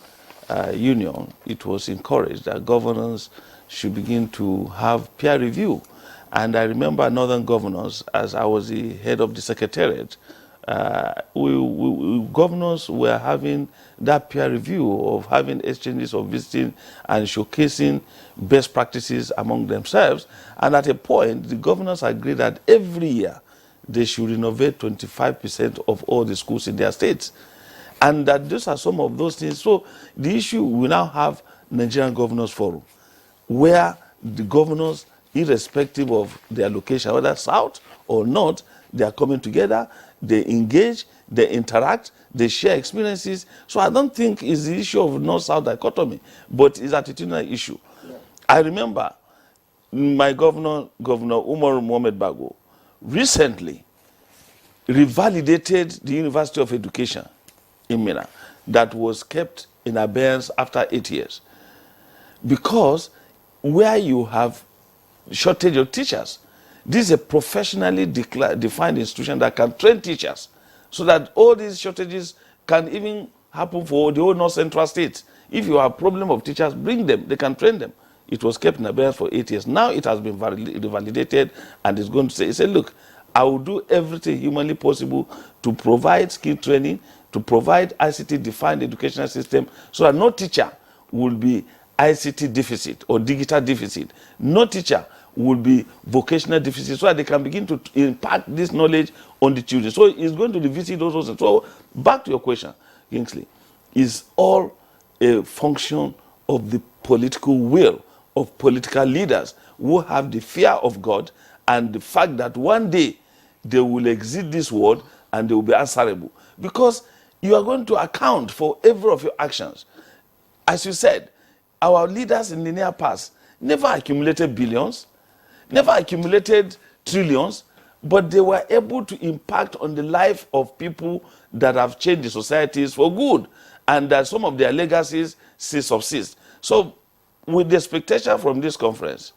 Union, it was encouraged that governors should begin to have peer review. And I remember northern governors, as I was the head of the secretariat, governors were having that peer review of having exchanges of visiting and showcasing best practices among themselves. And at a point, the governors agreed that every year they should renovate 25% of all the schools in their states. And that those are some of those things. So the issue, we now have Nigerian Governors Forum, where the governors, irrespective of their location, whether south or north, they are coming together, they engage, they interact, they share experiences. So I don't think it's the issue of north-south dichotomy, but it's an attitudinal issue. Yeah. I remember my governor, Umar Mohamed Bago, recently revalidated the University of Education in Mina that was kept in abeyance after 8 years. Because where you have shortage of teachers, this is a professionally defined institution that can train teachers so that all these shortages can even happen for the whole North Central states. If you have a problem of teachers, bring them. They can train them. It was kept in abeyance for 8 years. Now it has been validated and is going to say, look, I will do everything humanly possible to provide skill training, to provide ICT-defined educational system so that no teacher will be ICT deficit or digital deficit. No teacher will be vocational deficit so that they can begin to impact this knowledge on the children. So it's going to revisit those also. So back to your question, Kingsley, is all a function of the political will of political leaders who have the fear of God and the fact that one day they will exit this world and they will be answerable. Because you are going to account for every of your actions. As you said, our leaders in the near past never accumulated billions, never accumulated trillions, but they were able to impact on the life of people that have changed the societies for good, and that some of their legacies still subsist. So with the expectation from this conference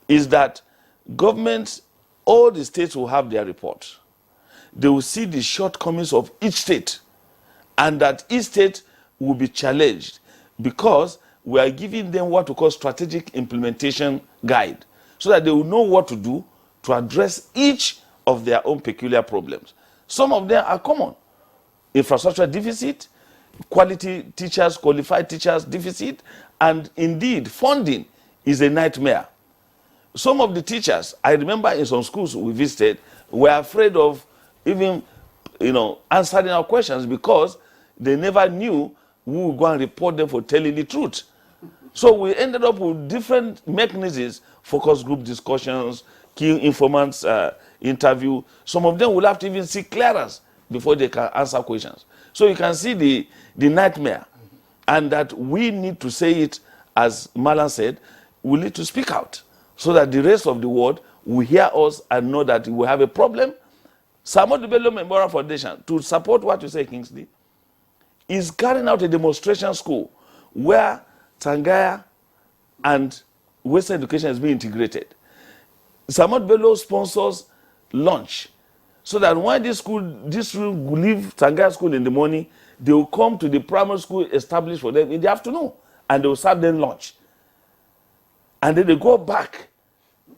is that governments, all the states will have their report. They will see the shortcomings of each state, and that each state will be challenged because we are giving them what we call strategic implementation guide, so that they will know what to do to address each of their own peculiar problems. Some of them are common. Infrastructure deficit, quality teachers, qualified teachers deficit, and indeed funding is a nightmare. Some of the teachers, I remember in some schools we visited, were afraid of even answering our questions because they never knew who would go and report them for telling the truth. So we ended up with different mechanisms, focus group discussions, key informants interview. Some of them will have to even seek clearance before they can answer questions. So you can see the nightmare, and that we need to say it, as Malan said, we need to speak out so that the rest of the world will hear us and know that we have a problem. Samuel Bello Memorial Foundation, to support what you say, Kingsley, is carrying out a demonstration school where Tangaya and Western education is being integrated. Samuel Bello sponsors lunch so that when this school will leave Tangaya school in the morning, they will come to the primary school established for them in the afternoon, and they will serve them lunch. And then they go back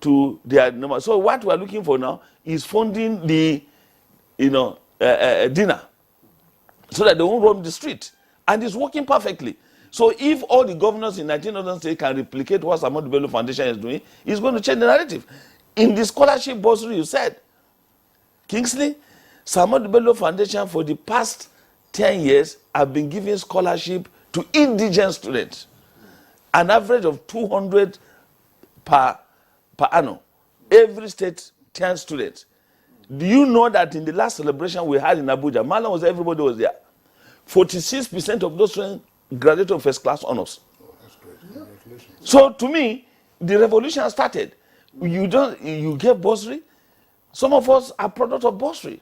to their number. So what we are looking for now is funding the dinner so that they won't roam the street. And it's working perfectly. So if all the governors in 19 other states can replicate what Samuel Bello Foundation is doing, it's going to change the narrative. In the scholarship bursary, you said, Kingsley, Samuel Bello Foundation for the past 10 years have been giving scholarship to indigent students, an average of 200 per annum. Every state, 10 students. Do you know that in the last celebration we had in Abuja, Malan was there, everybody was there, 46% of those students graduated of first class honors. So to me, the revolution started. You get bursary. Some of us are product of bursary.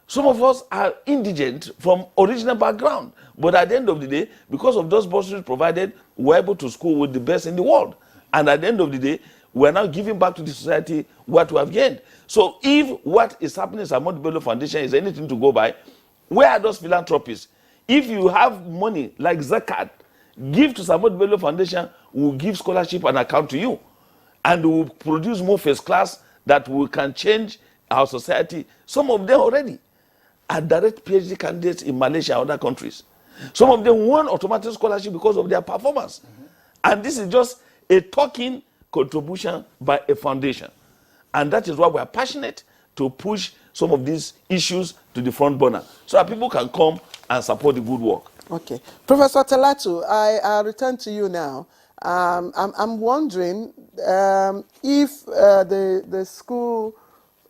Some of us are indigent from original background. But at the end of the day, because of those bursaries provided, we're able to school with the best in the world. And at the end of the day, we're now giving back to the society what we have gained. So if what is happening in Samuel Bello Foundation is anything to go by, where are those philanthropists? If you have money like Zakat, give to Samuel Bello Foundation, will give scholarship and account to you. And will produce more first class that we can change our society. Some of them already are direct PhD candidates in Malaysia and other countries. Some of them won automatic scholarship because of their performance. And this is just a token contribution by a foundation. And that is why we are passionate to push some of these issues to the front burner so that people can come and support the good work. Okay. Professor Talatu, I return to you now. I'm wondering if the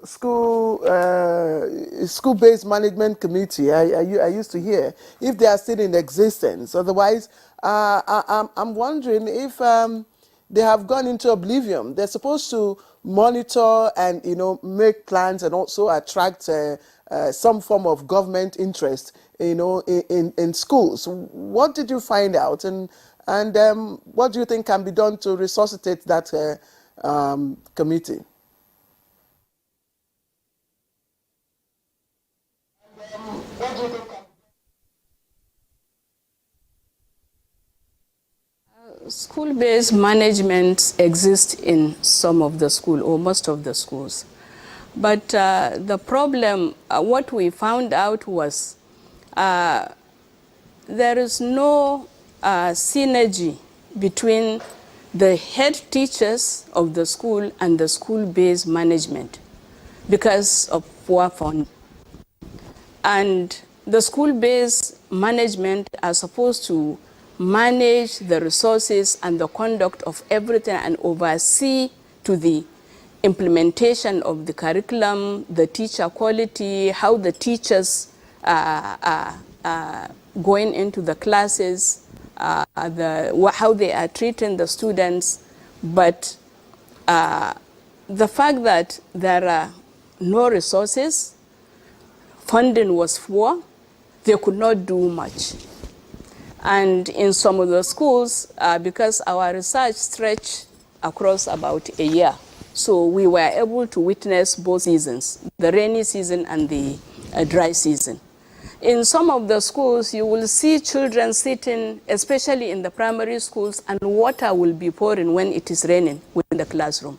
school-based management committee, I used to hear, if they are still in existence. Otherwise, I'm wondering if they have gone into oblivion. They're supposed to monitor and make plans and also attract some form of government interest in schools. What did you find out, and what do you think can be done to resuscitate that committee? School-based management exists in some of the schools, or most of the schools. But the problem, what we found out was there is no synergy between the head teachers of the school and the school-based management because of poor funding. And the school-based management are supposed to manage the resources and the conduct of everything and oversee to the implementation of the curriculum, the teacher quality, how the teachers are going into the classes, how they are treating the students. But the fact that there are no resources, funding was poor, they could not do much. And in some of the schools, because our research stretched across about a year, so we were able to witness both seasons, the rainy season and the dry season. In some of the schools, you will see children sitting, especially in the primary schools, and water will be pouring when it is raining within the classroom.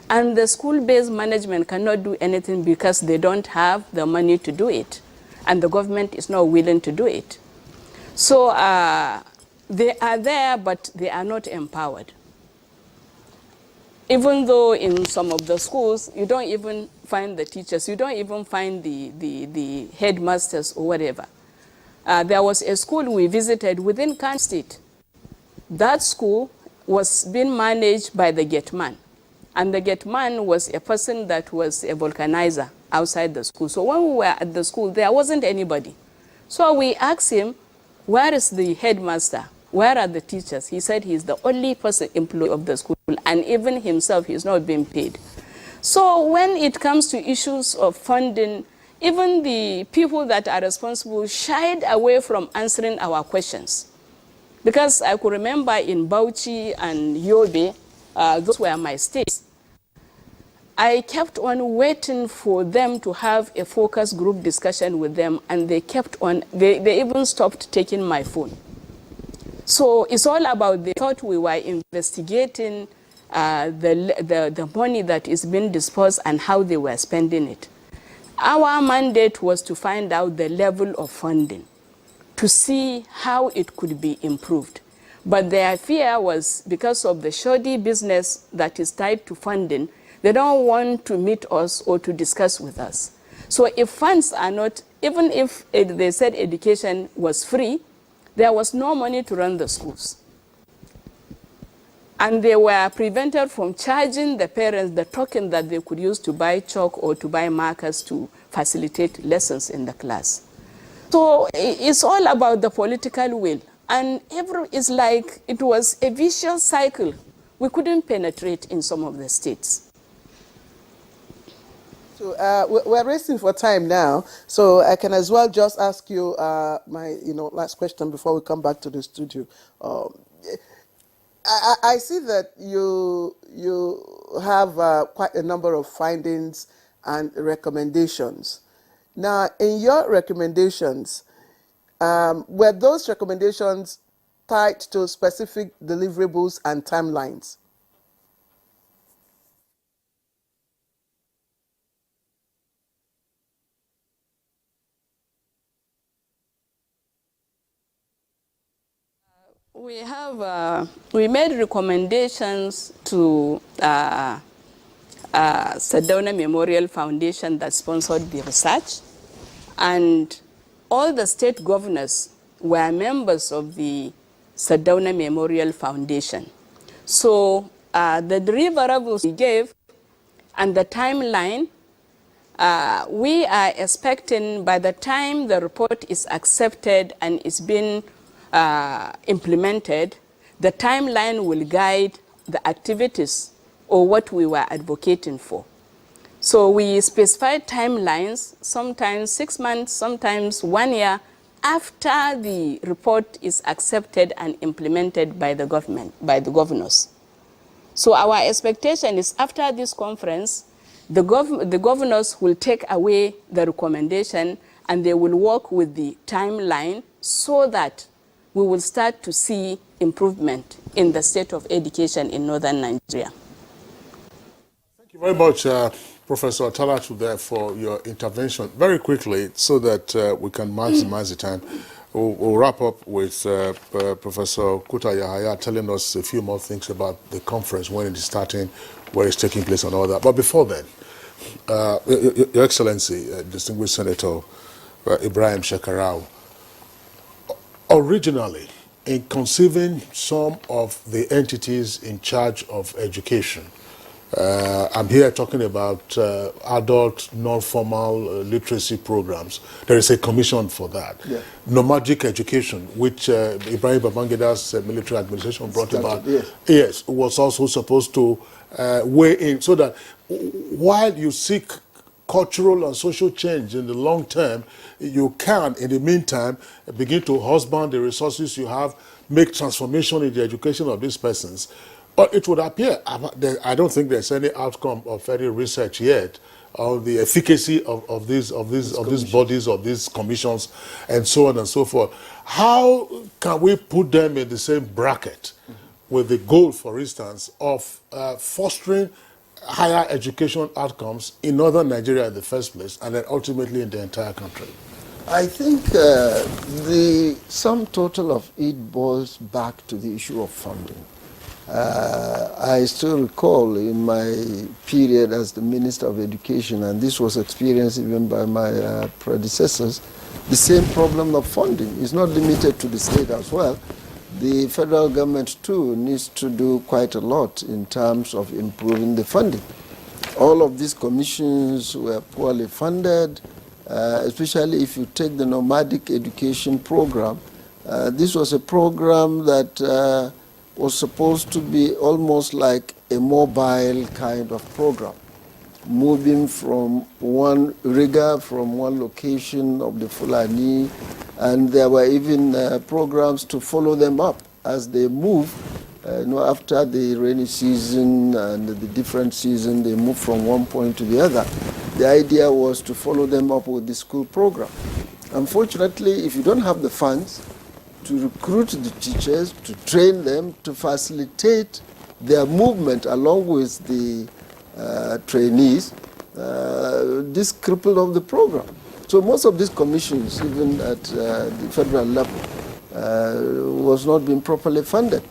And the school-based management cannot do anything because they don't have the money to do it, and the government is not willing to do it. So they are there, but they are not empowered. Even though in some of the schools, you don't even find the teachers, you don't even find the headmasters or whatever. There was a school we visited within Kano State. That school was being managed by the gate man. And the gate man was a person that was a vulcanizer outside the school. So when we were at the school, there wasn't anybody. So we asked him, where is the headmaster? Where are the teachers? He said he's the only person employee of the school, and even himself, he's not being paid. So when it comes to issues of funding, even the people that are responsible shied away from answering our questions. Because I could remember in Bauchi and Yobe, those were my states. I kept on waiting for them to have a focus group discussion with them, and they kept on, they even stopped taking my phone. So it's all about, they thought we were investigating the money that is being dispersed and how they were spending it. Our mandate was to find out the level of funding, to see how it could be improved. But their fear was because of the shoddy business that is tied to funding, they don't want to meet us or to discuss with us. So if funds are not, even if they said education was free, there was no money to run the schools. And they were prevented from charging the parents the token that they could use to buy chalk or to buy markers to facilitate lessons in the class. So it's all about the political will. And it's like it was a vicious cycle. We couldn't penetrate in some of the states. So we're racing for time now, so I can as well just ask you my last question before we come back to the studio. I see that you have quite a number of findings and recommendations. Now, in your recommendations, were those recommendations tied to specific deliverables and timelines? We made recommendations to Sardauna Memorial Foundation that sponsored the research, and all the state governors were members of the Sardauna Memorial Foundation. So the deliverables we gave and the timeline, we are expecting by the time the report is accepted and is being implemented, the timeline will guide the activities or what we were advocating for. So we specified timelines, sometimes 6 months, sometimes 1 year, after the report is accepted and implemented by the government, by the governors. So our expectation is after this conference, the governors will take away the recommendation and they will work with the timeline so that we will start to see improvement in the state of education in northern Nigeria. Thank you very much, Professor Atalatu, there for your intervention. Very quickly, so that we can maximize the time, we'll wrap up with Professor Kuta Yahaya telling us a few more things about the conference, when it is starting, where it's taking place and all that. But before then, Your Excellency, Distinguished Senator Ibrahim Shekarau, originally, in conceiving some of the entities in charge of education, I'm here talking about adult, non-formal literacy programs. There is a commission for that. Yeah. Nomadic education, which Ibrahim Babangida's military administration brought about, yes, was also supposed to weigh in, so that while you seek cultural and social change in the long term, you can, in the meantime, begin to husband the resources you have, make transformation in the education of these persons. But it would appear, I don't think there's any outcome of any research yet on the efficacy of these bodies, of these commissions, and so on and so forth. How can we put them in the same bracket with the goal, for instance, of fostering higher education outcomes in northern Nigeria in the first place, and then ultimately in the entire country? I think the sum total of it boils back to the issue of funding. I still recall in my period as the Minister of Education, and this was experienced even by my predecessors, the same problem of funding is not limited to the state as well. The federal government too needs to do quite a lot in terms of improving the funding. All of these commissions were poorly funded, especially if you take the nomadic education program. This was a program that was supposed to be almost like a mobile kind of program, moving from one rigor, from one location of the Fulani, and there were even programs to follow them up as they move. After the rainy season and the different season, they move from one point to the other. The idea was to follow them up with the school program. Unfortunately, if you don't have the funds to recruit the teachers, to train them, to facilitate their movement along with the trainees, this crippled off the program. So most of these commissions, even at the federal level, was not being properly funded.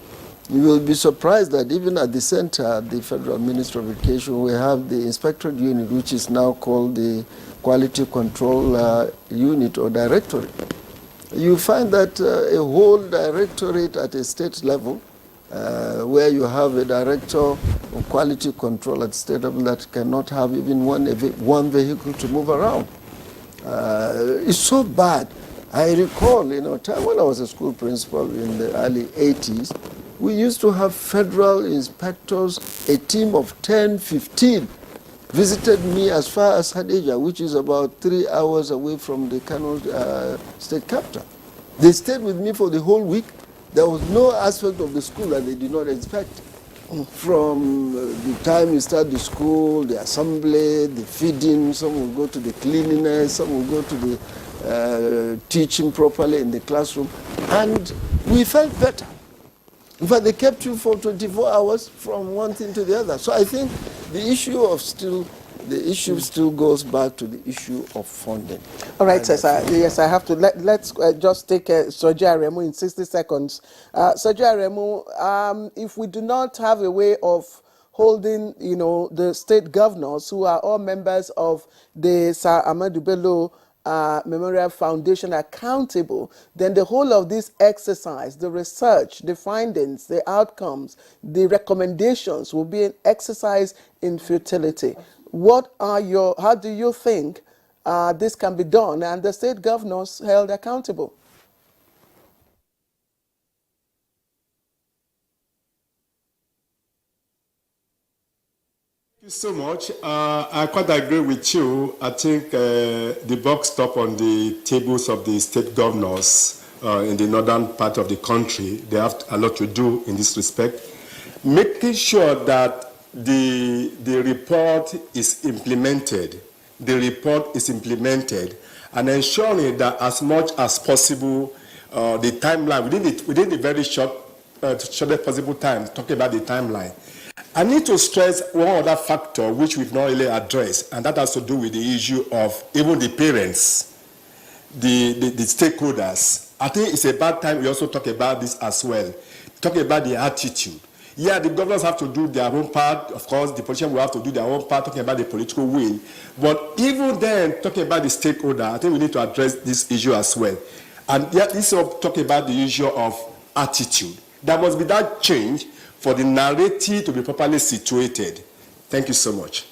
You will be surprised that even at the center, the Federal Ministry of Education, we have the inspectorate unit, which is now called the Quality Control Unit or Directorate. You find that a whole directorate at a state level, where you have a director of quality control at state level that cannot have even one vehicle to move around. It's so bad. I recall, time when I was a school principal in the early 80s, we used to have federal inspectors, a team of 10, 15, visited me as far as Hadija, which is about 3 hours away from the Kano state capital. They stayed with me for the whole week. There was no aspect of the school that they did not inspect. From the time you start the school, the assembly, the feeding, some will go to the cleanliness, some will go to the teaching properly in the classroom. And we felt better. In fact, they kept you for 24 hours from one thing to the other. So I think the issue still goes back to the issue of funding. All right, sir. Yes, I have to. Let's just take Soji Aremu in 60 seconds. Soji Aremu, if we do not have a way of holding, the state governors who are all members of the Sir Ahmadu Bello Memorial Foundation accountable, then the whole of this exercise, the research, the findings, the outcomes, the recommendations will be an exercise in futility. How do you think this can be done and the state governors held accountable? Thank you so much. I quite agree with you. I think the buck stops on the tables of the state governors in the northern part of the country. They have a lot to do in this respect. Making sure that the report is implemented. The report is implemented, and ensuring that as much as possible the timeline, within the very shortest possible time, talking about the timeline. I need to stress one other factor which we've not really addressed, and that has to do with the issue of even the parents, the stakeholders. I think it's about time we also talk about this as well. Talk about the attitude. Yeah, the governors have to do their own part. Of course, the politicians will have to do their own part, talking about the political will. But even then, talking about the stakeholder, I think we need to address this issue as well. And yet, this is talking about the issue of attitude. There must be that change for the narrative to be properly situated. Thank you so much.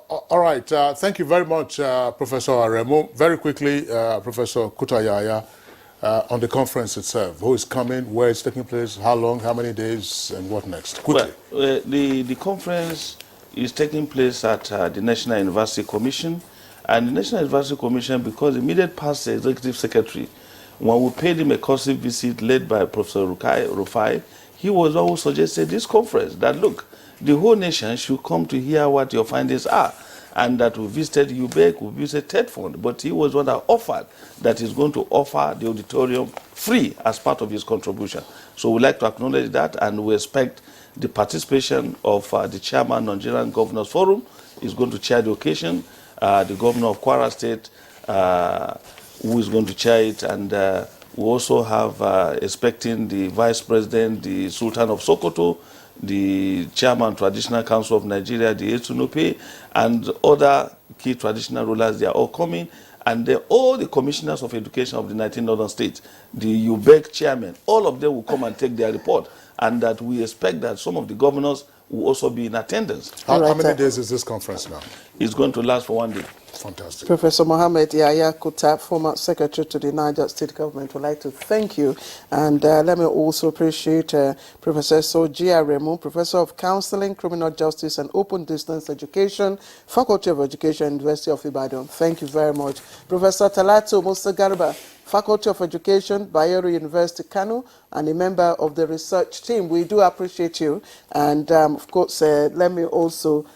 All right. Thank you very much, Professor Aremu. Very quickly, Professor Kutayaya, on the conference itself. Who is coming, where it's taking place, how long, how many days, and what next? Quickly. Well, the conference is taking place at the National University Commission. And the National University Commission, because immediate past the Executive Secretary, when we paid him a courtesy visit led by Professor Rufai, he was always suggested this conference that, look, the whole nation should come to hear what your findings are. And that we visited UBEC, we visited TED Fund, but he was one that offered that he's going to offer the auditorium free as part of his contribution. So we'd like to acknowledge that, and we expect the participation of the chairman, Nigerian Governors Forum, is going to chair the occasion, the governor of Kwara State, who is going to chair it, and we also have expecting the vice president, the Sultan of Sokoto, the chairman, Traditional Council of Nigeria, the Etunope, and other key traditional rulers. They are all coming. And all the commissioners of education of the 19 northern states, the UBEC chairman, all of them will come and take their report. And that we expect that some of the governors will also be in attendance. How many days is this conference now? It's going to last for 1 day. Fantastic. Professor Mohammed Yahya Kuta, former Secretary to the Niger State Government, would like to thank you. And let me also appreciate Professor Soji Aremu, Professor of Counseling, Criminal Justice and Open Distance Education, Faculty of Education, University of Ibadan. Thank you very much. Professor Talatu Musa Garba, Faculty of Education, Bayero University, Kano, and a member of the research team. We do appreciate you. And of course, let me also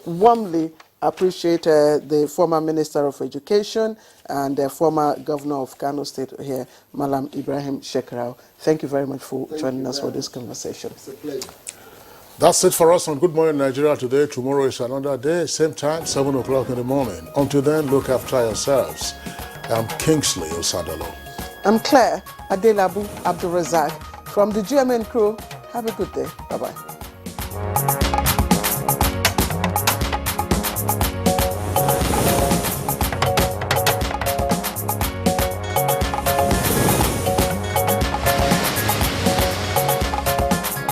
warmly appreciate the former Minister of Education and the former Governor of Kano State here, Malam Ibrahim Shekarau. Thank you very much for joining us for this conversation. It's a pleasure. That's it for us on Good Morning Nigeria today. Tomorrow is another day, same time, 7 o'clock in the morning. Until then, look after yourselves. I'm Kingsley Osadolo. I'm Claire Adelabu Abdulrazak from the GMN crew. Have a good day. Bye-bye.